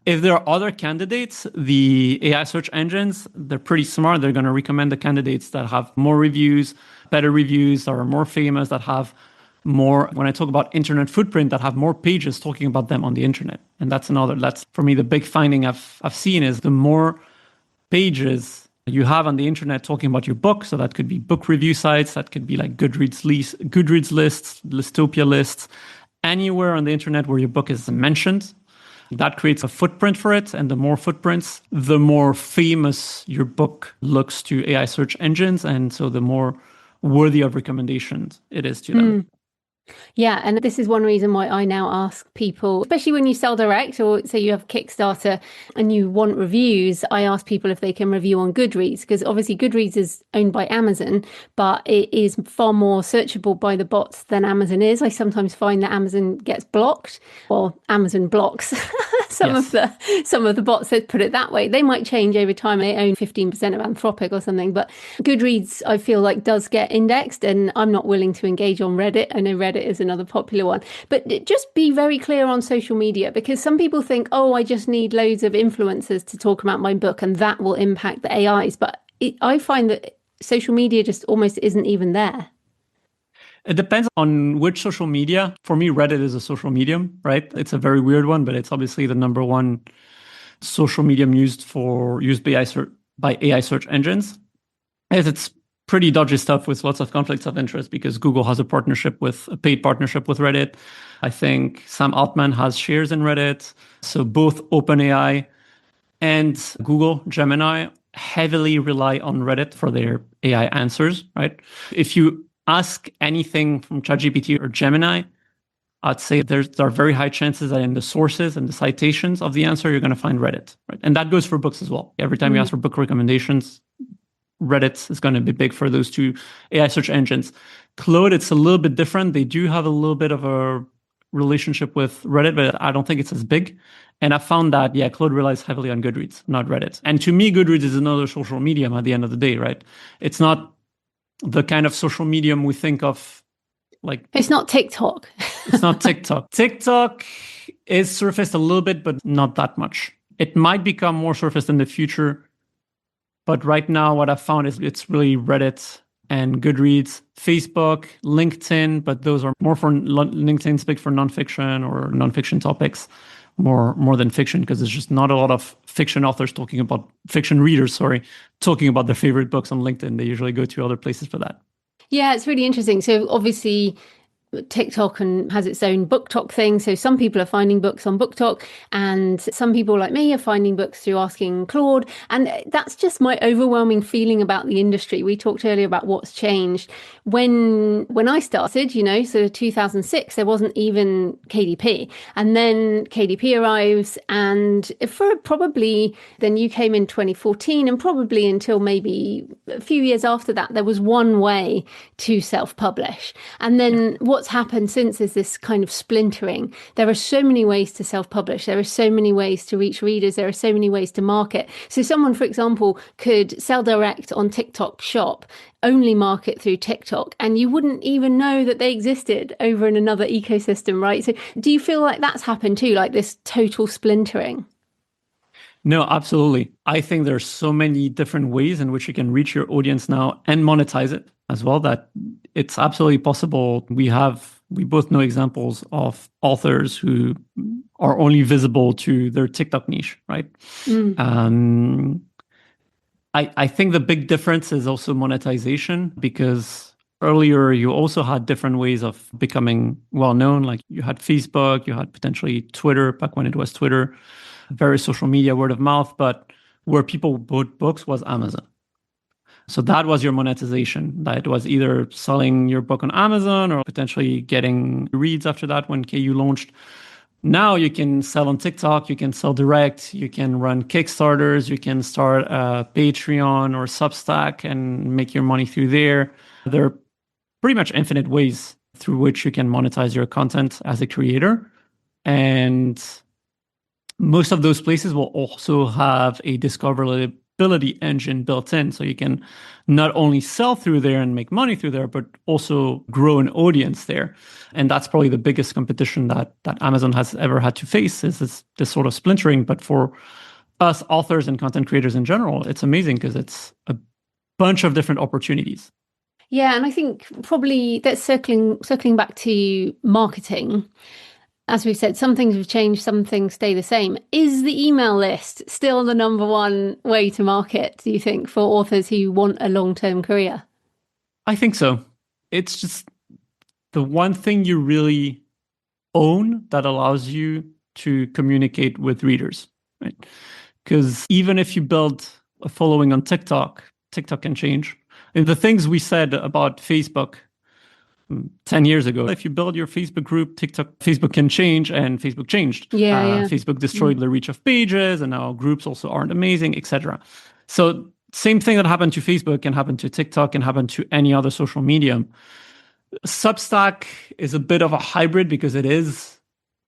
C: If there are other candidates, the AI search engines, they're pretty smart. They're going to recommend the candidates that have more reviews, better reviews, that are more famous, that have more, when I talk about internet footprint, that have more pages talking about them on the internet. And that's for me, the big finding I've seen is the more pages you have on the internet talking about your book. So that could be book review sites, that could be like Goodreads lists, Listopia lists, anywhere on the internet where your book is mentioned. That creates a footprint for it. And the more footprints, the more famous your book looks to AI search engines. And so the more worthy of recommendations it is to them.
B: Yeah, and this is one reason why I now ask people, especially when you sell direct, or say you have Kickstarter and you want reviews, I ask people if they can review on Goodreads, because obviously Goodreads is owned by Amazon, but it is far more searchable by the bots than Amazon is. I sometimes find that Amazon gets blocked, or Amazon blocks some of the bots, let's put it that way. They might change over time. They own 15% of Anthropic or something, but Goodreads, I feel like, does get indexed, and I'm not willing to engage on Reddit. I know Reddit is another popular one, but just be very clear on social media, because some people think, oh, I just need loads of influencers to talk about my book and that will impact the AIs. But I find that social media just almost isn't even there.
C: It depends on which social media. For me, Reddit is a social medium, right? It's a very weird one, but it's obviously the number one social medium used by AI search engines. As it's pretty dodgy stuff with lots of conflicts of interest, because Google has a paid partnership with Reddit. I think Sam Altman has shares in Reddit. So both OpenAI and Google Gemini heavily rely on Reddit for their AI answers, right? If you ask anything from ChatGPT or Gemini, I'd say there are very high chances that in the sources and the citations of the answer, you're going to find Reddit, right? And that goes for books as well. Every time you ask for book recommendations, Reddit is going to be big for those two AI search engines. Claude, it's a little bit different. They do have a little bit of a relationship with Reddit, but I don't think it's as big. And I found that, Claude relies heavily on Goodreads, not Reddit. And to me, Goodreads is another social medium at the end of the day, right? It's not the kind of social medium we think of, like...
B: It's not TikTok.
C: It's not TikTok. TikTok is surfaced a little bit, but not that much. It might become more surfaced in the future. But right now, what I've found is it's really Reddit and Goodreads, Facebook, LinkedIn, but those are more for LinkedIn's big for nonfiction or nonfiction topics, more than fiction, because there's just not a lot of fiction readers, talking about their favorite books on LinkedIn. They usually go to other places for that.
B: Yeah, it's really interesting. So obviously TikTok has its own BookTok thing. So some people are finding books on BookTok, and some people like me are finding books through asking Claude. And that's just my overwhelming feeling about the industry. We talked earlier about what's changed. When I started, so 2006, there wasn't even KDP. And then KDP arrives, and then you came in 2014, and probably until maybe a few years after that, there was one way to self-publish. And then what what's happened since is this kind of splintering. There are so many ways to self-publish. There are so many ways to reach readers. There are so many ways to market. So someone, for example, could sell direct on TikTok Shop, only market through TikTok, and you wouldn't even know that they existed over in another ecosystem, right? So do you feel like that's happened too, like this total splintering?
C: No, absolutely. I think there's so many different ways in which you can reach your audience now and monetize it as well, that it's absolutely possible. We both know examples of authors who are only visible to their TikTok niche, right? I think the big difference is also monetization, because earlier you also had different ways of becoming well-known. Like you had Facebook, you had potentially Twitter back when it was Twitter, very social media, word of mouth, but where people bought books was Amazon. So that was your monetization. That was either selling your book on Amazon or potentially getting reads after that when KU launched. Now you can sell on TikTok, you can sell direct, you can run Kickstarters, you can start a Patreon or Substack and make your money through there. There are pretty much infinite ways through which you can monetize your content as a creator. And most of those places will also have a discoverability engine built in. So you can not only sell through there and make money through there, but also grow an audience there. And that's probably the biggest competition that Amazon has ever had to face, is this sort of splintering. But for us authors and content creators in general, it's amazing because it's a bunch of different opportunities.
B: Yeah, and I think probably that's circling back to marketing. As we've said, some things have changed, some things stay the same. Is the email list still the number one way to market, do you think, for authors who want a long-term career?
C: I think so. It's just the one thing you really own that allows you to communicate with readers, right? Because even if you build a following on TikTok, TikTok can change. And the things we said about Facebook 10 years ago, if you build your Facebook group, Facebook can change, and Facebook changed. Facebook destroyed the reach of pages, and now groups also aren't amazing, etc. So same thing that happened to Facebook can happen to TikTok, can happen to any other social medium. Substack is a bit of a hybrid because it is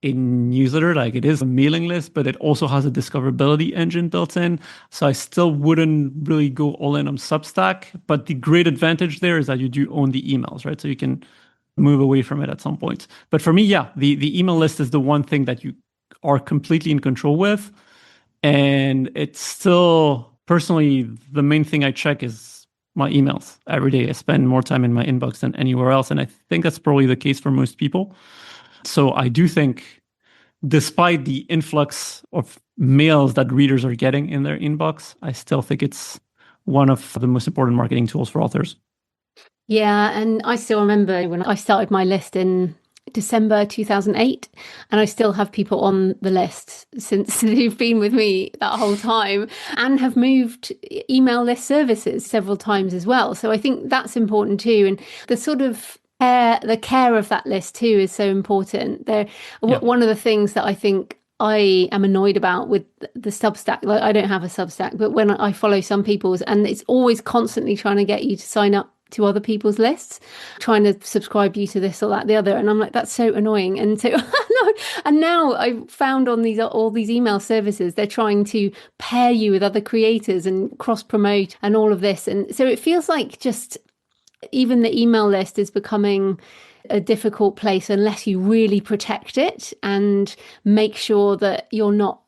C: a newsletter, like it is a mailing list, but it also has a discoverability engine built in. So I still wouldn't really go all in on Substack, but the great advantage there is that you do own the emails, right? So you can move away from it at some point. But for me, yeah, the email list is the one thing that you are completely in control with. And it's still, personally, the main thing I check is my emails every day. I spend more time in my inbox than anywhere else. And I think that's probably the case for most people. So I do think, despite the influx of mails that readers are getting in their inbox, I still think it's one of the most important marketing tools for authors.
B: Yeah, and I still remember when I started my list in December 2008, and I still have people on the list since who've been with me that whole time, and have moved email list services several times as well. So I think that's important too. And the sort of the care of that list too is so important. One of the things that I think I am annoyed about with the Substack, like I don't have a Substack, but when I follow some people's, and it's always constantly trying to get you to sign up to other people's lists, trying to subscribe you to this or that, the other. And I'm like, that's so annoying. And so, and now I've found on all these email services, they're trying to pair you with other creators and cross promote and all of this. And so it feels like just even the email list is becoming a difficult place unless you really protect it and make sure that you're not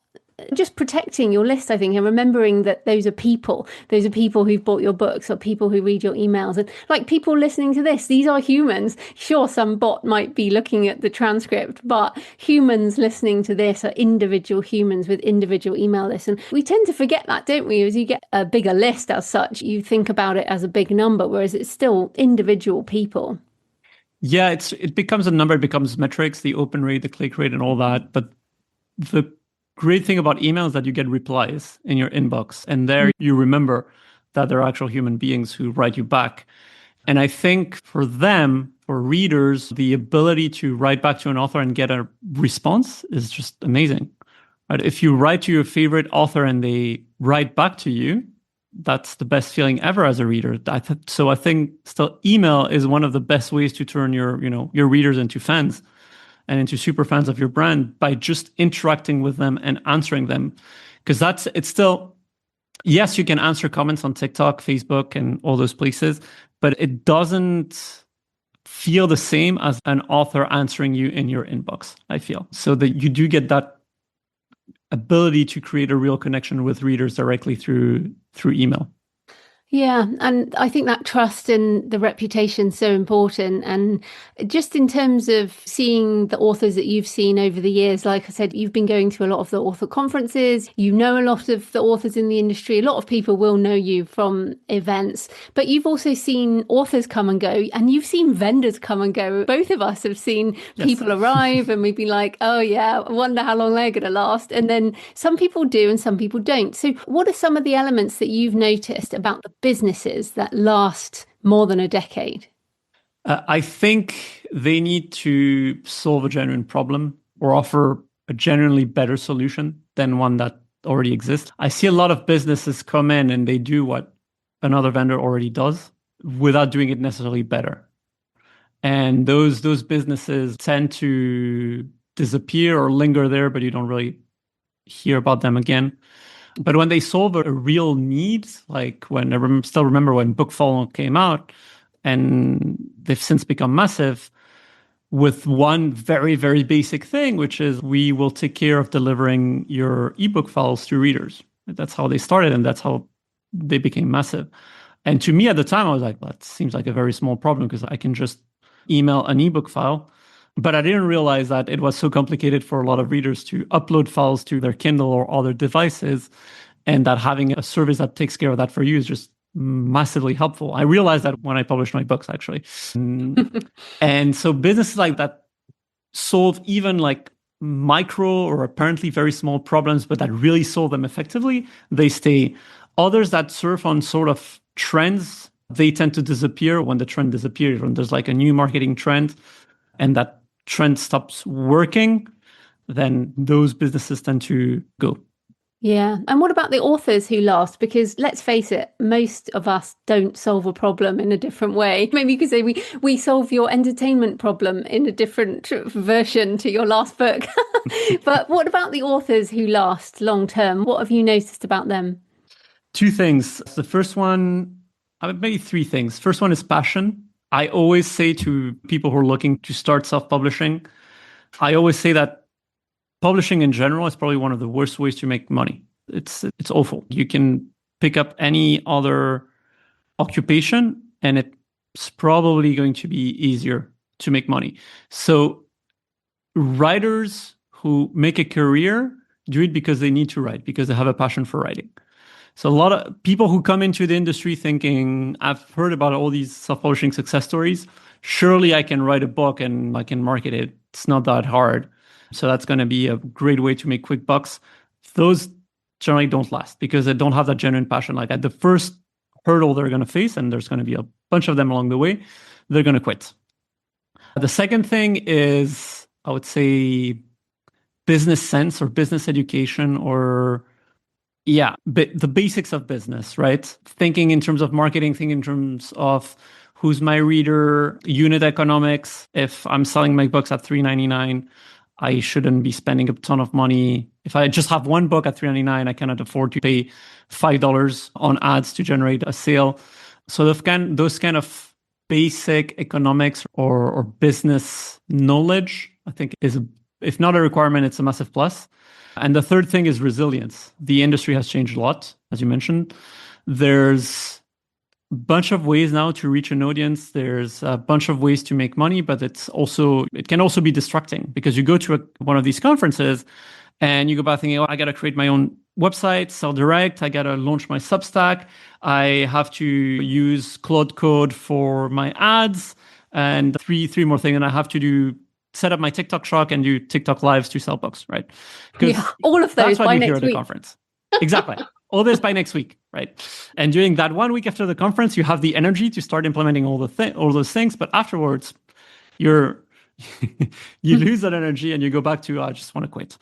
B: just protecting your list, I think, and remembering that those are people who've bought your books, or people who read your emails, and like people listening to this, these are humans. Sure, some bot might be looking at the transcript, but humans listening to this are individual humans with individual email lists. And we tend to forget that, don't we? As you get a bigger list as such, you think about it as a big number, whereas it's still individual people.
C: Yeah, it becomes a number, it becomes metrics, the open rate, the click rate, and all that. But the great thing about email is that you get replies in your inbox, and there you remember that there are actual human beings who write you back. And I think for them, for readers, the ability to write back to an author and get a response is just amazing. Right? If you write to your favorite author and they write back to you, that's the best feeling ever as a reader. So I think still email is one of the best ways to turn your readers into fans and into super fans of your brand by just interacting with them and answering them. Because it's still, yes, you can answer comments on TikTok, Facebook, and all those places, but it doesn't feel the same as an author answering you in your inbox, I feel. So that you do get that ability to create a real connection with readers directly through email.
B: Yeah, and I think that trust and the reputation is so important. And just in terms of seeing the authors that you've seen over the years, like I said, you've been going to a lot of the author conferences, you know a lot of the authors in the industry, a lot of people will know you from events, but you've also seen authors come and go, and you've seen vendors come and go. Both of us have seen people arrive and we've been like, oh yeah, I wonder how long they're going to last. And then some people do and some people don't. So what are some of the elements that you've noticed about the businesses that last more than a decade?
C: I think they need to solve a genuine problem or offer a genuinely better solution than one that already exists. I see a lot of businesses come in and they do what another vendor already does without doing it necessarily better. And those businesses tend to disappear or linger there, but you don't really hear about them again. But when they solve a real need, like when I still remember when BookFunnel came out, and they've since become massive with one very, very basic thing, which is we will take care of delivering your ebook files to readers. That's how they started, and that's how they became massive. And to me at the time, I was like, that seems like a very small problem because I can just email an ebook file. But I didn't realize that it was so complicated for a lot of readers to upload files to their Kindle or other devices, and that having a service that takes care of that for you is just massively helpful. I realized that when I published my books, actually. And so businesses like that solve even like micro or apparently very small problems, but that really solve them effectively, they stay. Others that surf on sort of trends, they tend to disappear when the trend disappears, when there's like a new marketing trend and that trend stops working, then those businesses tend to go.
B: Yeah. And what about the authors who last? Because let's face it, most of us don't solve a problem in a different way. Maybe you could say we solve your entertainment problem in a different version to your last book. But what about the authors who last long term? What have you noticed about them?
C: Two things. The first one, maybe three things. First one is passion. I always say to people who are looking to start self-publishing, I always say that publishing in general is probably one of the worst ways to make money. It's awful. You can pick up any other occupation and it's probably going to be easier to make money. So writers who make a career do it because they need to write, because they have a passion for writing. So a lot of people who come into the industry thinking, I've heard about all these self-publishing success stories. Surely I can write a book and I can market it. It's not that hard. So that's going to be a great way to make quick bucks. Those generally don't last because they don't have that genuine passion. Like at the first hurdle they're going to face, and there's going to be a bunch of them along the way, they're going to quit. The second thing is, I would say, business sense or business education or the basics of business, right? Thinking in terms of marketing, thinking in terms of who's my reader, unit economics. If I'm selling my books at $3.99, I shouldn't be spending a ton of money. If I just have one book at $3.99, I cannot afford to pay $5 on ads to generate a sale. So those kind of basic economics or business knowledge, I think is, if not a requirement, it's a massive plus. And the third thing is resilience. The industry has changed a lot, as you mentioned. There's a bunch of ways now to reach an audience. There's a bunch of ways to make money, but it can also be distracting because you go to one of these conferences and you go back thinking, I got to create my own website, sell direct. I got to launch my Substack. I have to use Claude Code for my ads and three more things. And I have to set up my TikTok shop and do TikTok lives to sell books, right?
B: Because all of those
C: that's what
B: by
C: you hear
B: next
C: at the
B: week.
C: Conference. Exactly. All this by next week, right? And during that 1 week after the conference, you have the energy to start implementing all those things. But afterwards, you're you lose that energy and you go back to, I just want to quit.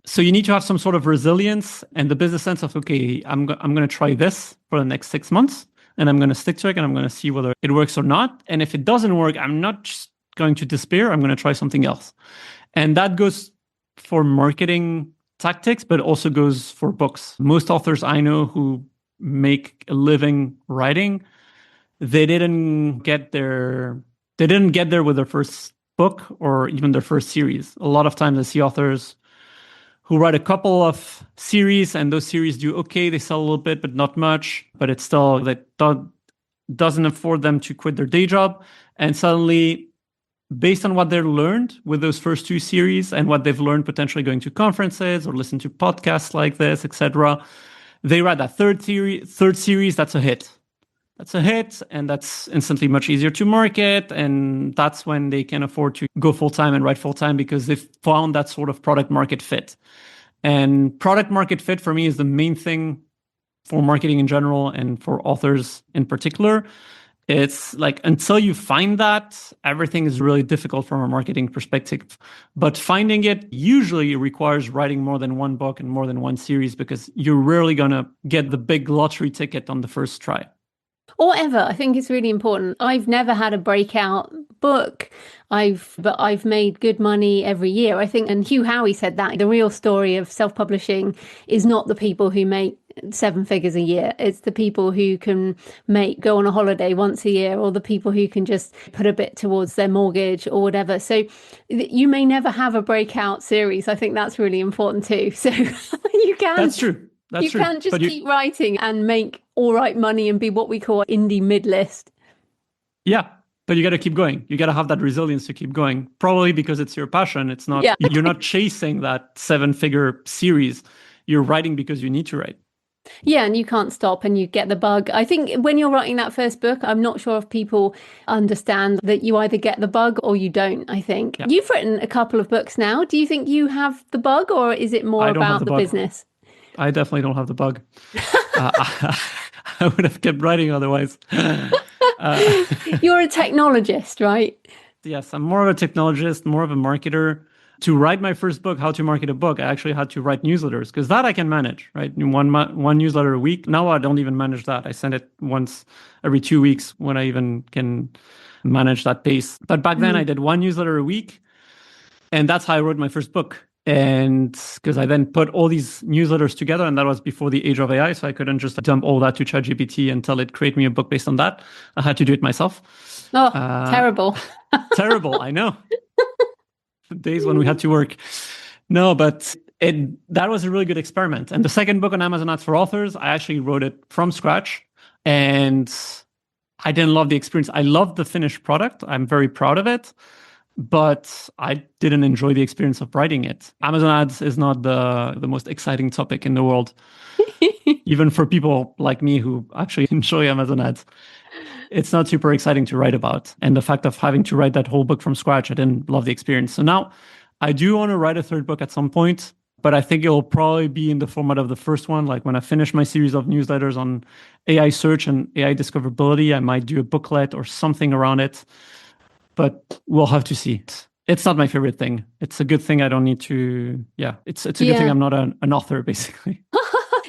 C: So you need to have some sort of resilience and the business sense of, okay, I'm going to try this for the next 6 months and I'm going to stick to it and I'm going to see whether it works or not. And if it doesn't work, I'm not just going to despair. I'm going to try something else. And that goes for marketing tactics, but also goes for books. Most authors I know who make a living writing, they didn't get there with their first book or even their first series. A lot of times I see authors who write a couple of series and those series do okay. They sell a little bit, but not much. But it's still that doesn't afford them to quit their day job. And suddenly, based on what they've learned with those first 2 series and what they've learned potentially going to conferences or listen to podcasts like this, etc., they write that third series, that's a hit. That's a hit, and that's instantly much easier to market. And that's when they can afford to go full-time and write full-time because they've found that sort of product market fit. And product market fit for me is the main thing for marketing in general and for authors in particular. It's like until you find that, everything is really difficult from a marketing perspective. But finding it usually requires writing more than one book and more than one series because you're rarely going to get the big lottery ticket on the first try.
B: Or ever. I think it's really important. I've never had a breakout book, but I've made good money every year, I think. And Hugh Howey said that the real story of self-publishing is not the people who make 7 figures a year. It's the people who can go on a holiday once a year, or the people who can just put a bit towards their mortgage or whatever. So you may never have a breakout series. I think that's really important too. So you can.
C: That's true.
B: You can't just keep writing and make all right money and be what we call indie mid-list.
C: Yeah, but you got to keep going. You got to have that resilience to keep going. Probably because it's your passion. It's not, You're not chasing that 7-figure series. You're writing because you need to write.
B: Yeah, and you can't stop and you get the bug. I think when you're writing that first book, I'm not sure if people understand that you either get the bug or you don't, I think. Yeah. You've written a couple of books now. Do you think you have the bug or is it more about the business?
C: I definitely don't have the bug. I would have kept writing otherwise.
B: You're a technologist, right?
C: Yes, I'm more of a technologist, more of a marketer. To write my first book, How to Market a Book, I actually had to write newsletters because that I can manage, right? One newsletter a week. Now I don't even manage that. I send it once every 2 weeks when I even can manage that pace. But back then I did one newsletter a week. And that's how I wrote my first book. And because I then put all these newsletters together, and that was before the age of AI, so I couldn't just dump all that to ChatGPT and tell it create me a book based on that. I had to do it myself.
B: Oh, terrible.
C: Terrible, I know. The days when we had to work. No, but that was a really good experiment. And the second book on Amazon Ads for Authors, I actually wrote it from scratch. And I didn't love the experience. I loved the finished product. I'm very proud of it. But I didn't enjoy the experience of writing it. Amazon ads is not the most exciting topic in the world, even for people like me who actually enjoy Amazon ads. It's not super exciting to write about. And the fact of having to write that whole book from scratch, I didn't love the experience. So now I do want to write a third book at some point, but I think it will probably be in the format of the first one. Like when I finish my series of newsletters on AI search and AI discoverability, I might do a booklet or something around it. But we'll have to see. It's not my favorite thing. It's a good thing I don't need to. Yeah, it's a good thing I'm not an author, basically.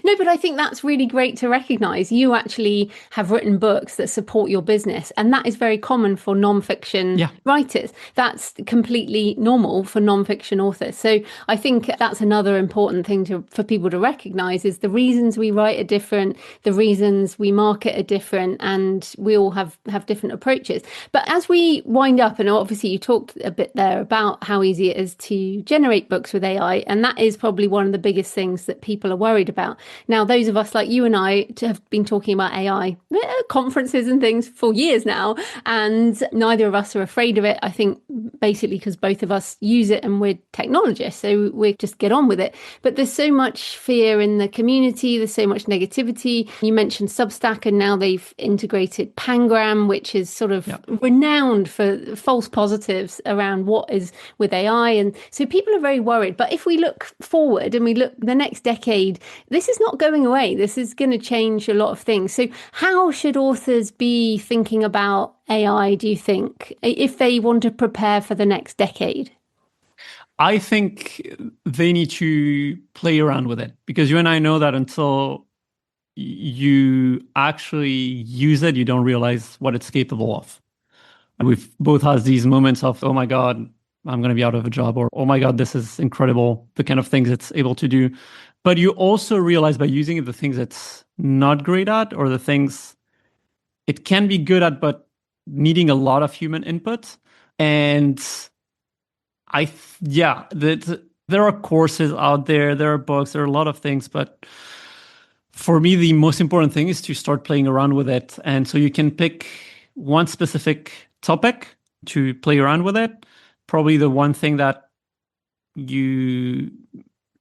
B: No, but I think that's really great to recognize. You actually have written books that support your business. And that is very common for nonfiction writers. That's completely normal for nonfiction authors. So I think that's another important thing for people to recognize is the reasons we write are different, the reasons we market are different, and we all have different approaches. But as we wind up, and obviously you talked a bit there about how easy it is to generate books with AI, and that is probably one of the biggest things that people are worried about. Now, those of us like you and I have been talking about AI at conferences and things for years now, and neither of us are afraid of it. I think basically because both of us use it and we're technologists, so we just get on with it. But there's so much fear in the community. There's so much negativity. You mentioned Substack, and now they've integrated Pangram, which is sort of renowned for false positives around what is with AI. And so people are very worried. But if we look forward and we look the next decade, this is not going away. This is going to change a lot of things. So how should authors be thinking about AI, do you think, if they want to prepare for the next decade?
C: I think they need to play around with it, because you and I know that until you actually use it, you don't realize what it's capable of. And we've both had these moments of, oh my God, I'm going to be out of a job, or oh my God, this is incredible, the kind of things it's able to do. But you also realize by using it the things it's not great at, or the things it can be good at, but needing a lot of human input. And there are courses out there, there are books, there are a lot of things, but for me, the most important thing is to start playing around with it. And so you can pick one specific topic to play around with it. Probably the one thing that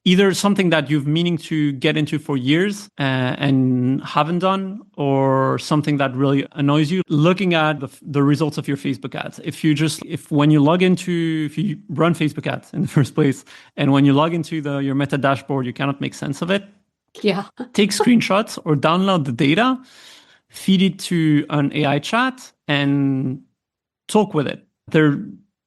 C: either something that you've meaning to get into for years and haven't done, or something that really annoys you. Looking at the results of your Facebook ads. If you run Facebook ads in the first place, and when you log into your Meta dashboard, you cannot make sense of it.
B: Yeah.
C: Take screenshots or download the data, feed it to an AI chat, and talk with it.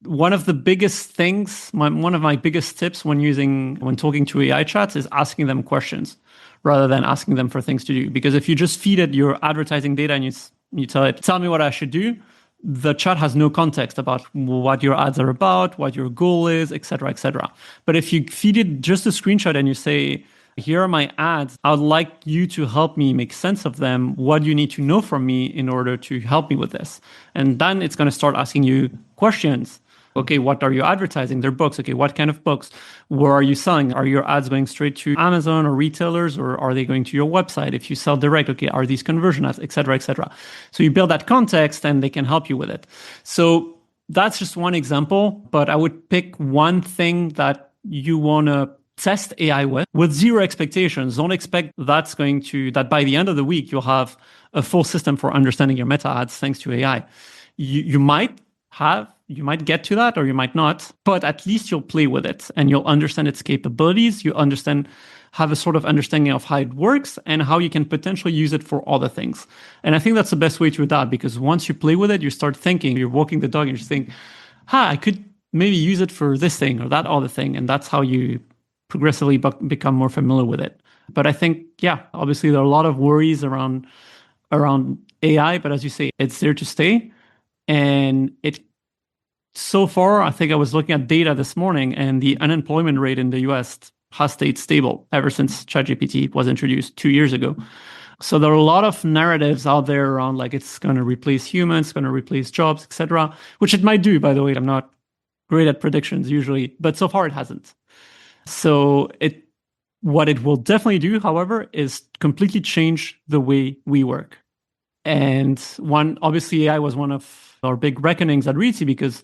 C: One of the biggest things, one of my biggest tips when talking to AI chats is asking them questions rather than asking them for things to do. Because if you just feed it your advertising data and you tell it, tell me what I should do, the chat has no context about what your ads are about, what your goal is, et cetera, et cetera. But if you feed it just a screenshot and you say, here are my ads, I would like you to help me make sense of them. What do you need to know from me in order to help me with this? And then it's going to start asking you questions. Okay, what are you advertising? They're books. Okay, what kind of books? Where are you selling? Are your ads going straight to Amazon or retailers, or are they going to your website? If you sell direct, okay, are these conversion ads, et cetera, et cetera. So you build that context and they can help you with it. So that's just one example, but I would pick one thing that you want to test AI with zero expectations. Don't expect that by the end of the week, you'll have a full system for understanding your meta ads thanks to AI. You might get to that, or you might not, but at least you'll play with it and you'll understand its capabilities. You have a sort of understanding of how it works and how you can potentially use it for other things. And I think that's the best way to adapt, because once you play with it, you start thinking, you're walking the dog and you think, I could maybe use it for this thing or that other thing. And that's how you progressively become more familiar with it. But I think, obviously there are a lot of worries around AI, but as you say, it's there to stay. And so far, I think I was looking at data this morning, and the unemployment rate in the US has stayed stable ever since ChatGPT was introduced 2 years ago. So there are a lot of narratives out there around like it's going to replace humans, it's going to replace jobs, etc., which it might do, by the way. I'm not great at predictions usually, but so far it hasn't. So what it will definitely do, however, is completely change the way we work. And obviously AI was one of our big reckonings at Reedsy, because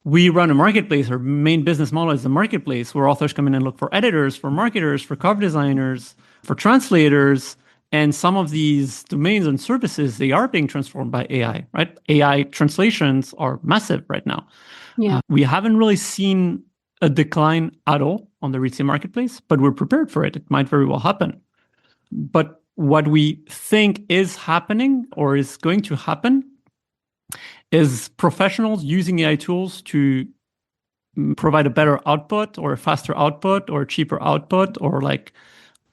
C: we run a marketplace. Our main business model is a marketplace where authors come in and look for editors, for marketers, for cover designers, for translators. And some of these domains and services, they are being transformed by AI, right? AI translations are massive right now.
B: Yeah.
C: We haven't really seen a decline at all on the Reedsy marketplace, but we're prepared for it. It might very well happen. But what we think is happening or is going to happen is professionals using AI tools to provide a better output or a faster output or a cheaper output, or like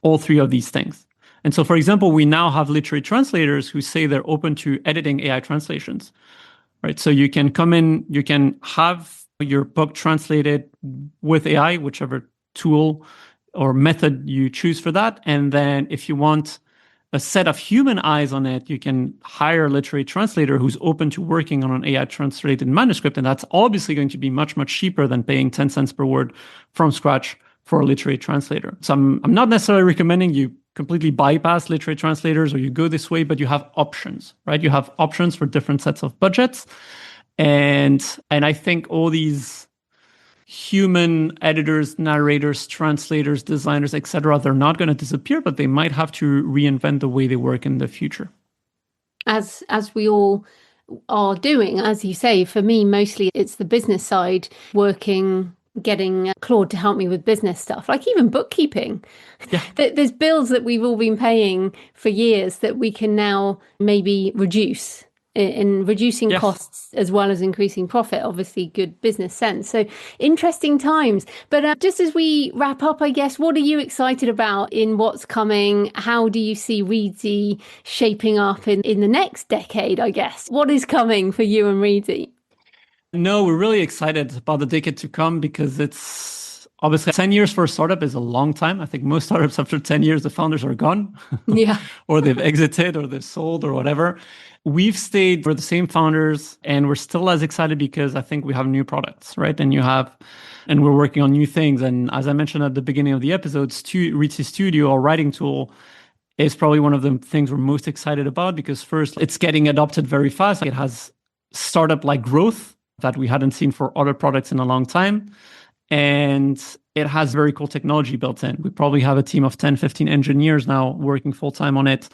C: all three of these things. And so, for example, we now have literary translators who say they're open to editing AI translations, right? So you can come in, you can have your book translated with AI, whichever tool or method you choose for that. And then if you want a set of human eyes on it, you can hire a literary translator who's open to working on an AI translated manuscript. And that's obviously going to be much, much cheaper than paying 10 cents per word from scratch for a literary translator. So I'm not necessarily recommending you completely bypass literary translators or you go this way, but you have options, right? You have options for different sets of budgets. And I think all these human editors, narrators, translators, designers, etc., they're not going to disappear, but they might have to reinvent the way they work in the future.
B: As we all are doing, as you say. For me, mostly it's the business side, working getting Claude to help me with business stuff, like even bookkeeping.
C: Yeah.
B: There's bills that we've all been paying for years that we can now maybe reduce in reducing costs as well as increasing profit. Obviously, good business sense. So interesting times. But just as we wrap up, I guess, what are you excited about in what's coming? How do you see Reedsy shaping up in the next decade, I guess? What is coming for you and Reedsy?
C: No, we're really excited about the decade to come because it's obviously 10 years for a startup is a long time. I think most startups after 10 years, the founders are gone.
B: Yeah.
C: Or they've exited or they've sold or whatever. We've stayed, we're the same founders and we're still as excited because I think we have new products, right? And we're working on new things. And as I mentioned at the beginning of the episode, Reedsy Studio, our writing tool, is probably one of the things we're most excited about because first, it's getting adopted very fast. It has startup-like growth that we hadn't seen for other products in a long time. And it has very cool technology built in. We probably have a team of 10, 15 engineers now working full-time on it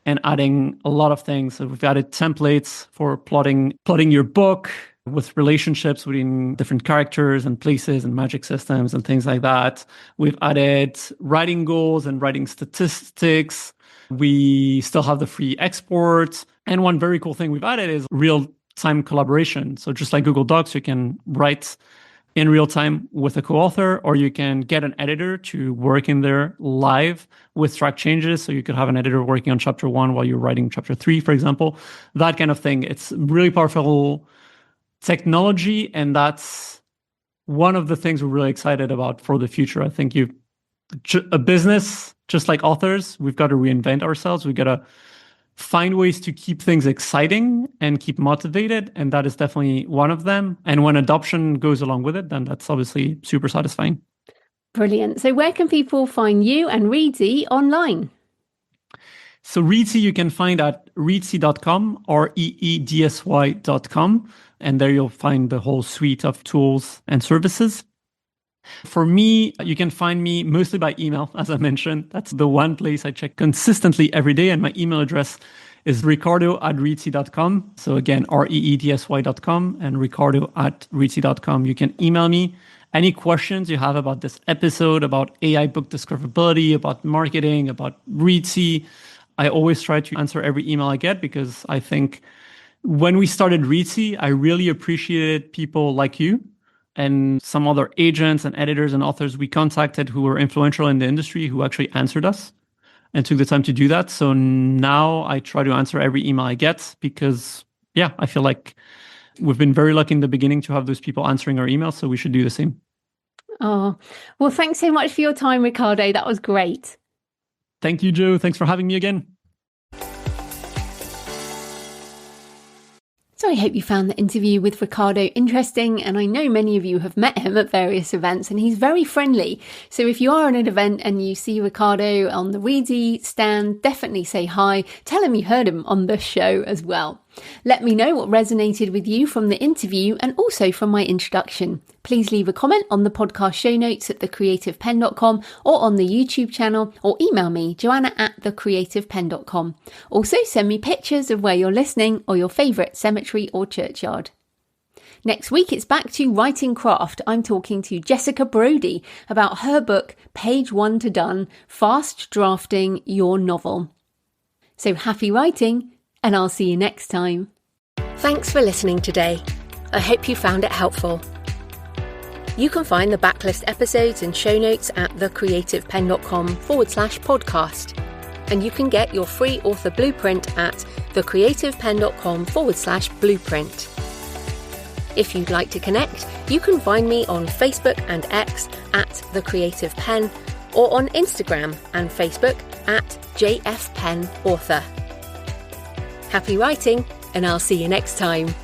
C: and adding a lot of things. So we've added templates for plotting your book with relationships between different characters and places and magic systems and things like that. We've added writing goals and writing statistics. We still have the free export. And one very cool thing we've added is real-time collaboration. So just like Google Docs, you can write in real time with a co-author, or you can get an editor to work in there live with track changes. So you could have an editor working on chapter 1 while you're writing chapter 3, for example, that kind of thing. It's really powerful technology. And that's one of the things we're really excited about for the future. I think a business, just like authors, we've got to reinvent ourselves. We've got to find ways to keep things exciting and keep motivated. And that is definitely one of them. And when adoption goes along with it, then that's obviously super satisfying.
B: Brilliant. So where can people find you and Reedsy online?
C: So Reedsy, you can find at reedsy.com or reedsy.com. And there you'll find the whole suite of tools and services. For me, you can find me mostly by email, as I mentioned. That's the one place I check consistently every day. And my email address is ricardo@reedsy.com. So again, reedsy.com and ricardo@reedsy.com. You can email me any questions you have about this episode, about AI book discoverability, about marketing, about Reedsy. I always try to answer every email I get because I think when we started Reedsy, I really appreciated people like you and some other agents and editors and authors we contacted who were influential in the industry who actually answered us and took the time to do that. So now I try to answer every email I get because, I feel like we've been very lucky in the beginning to have those people answering our emails. So we should do the same.
B: Oh, well, thanks so much for your time, Ricardo. That was great.
C: Thank you, Joe. Thanks for having me again.
B: So I hope you found the interview with Ricardo interesting, and I know many of you have met him at various events and he's very friendly. So if you are at an event and you see Ricardo on the Reedsy stand, definitely say hi. Tell him you heard him on the show as well. Let me know what resonated with you from the interview and also from my introduction. Please leave a comment on the podcast show notes at thecreativepenn.com or on the YouTube channel, or email me, joanna@thecreativepenn.com. Also send me pictures of where you're listening or your favourite cemetery or churchyard. Next week, it's back to writing craft. I'm talking to Jessica Brody about her book, Page 1 to Done, Fast Drafting Your Novel. So happy writing, and I'll see you next time.
A: Thanks for listening today. I hope you found it helpful. You can find the backlist episodes and show notes at thecreativepenn.com/podcast. And you can get your free author blueprint at thecreativepenn.com/blueprint. If you'd like to connect, you can find me on Facebook and X at The Creative Penn, or on Instagram and Facebook at JFPennAuthor. Happy writing, and I'll see you next time.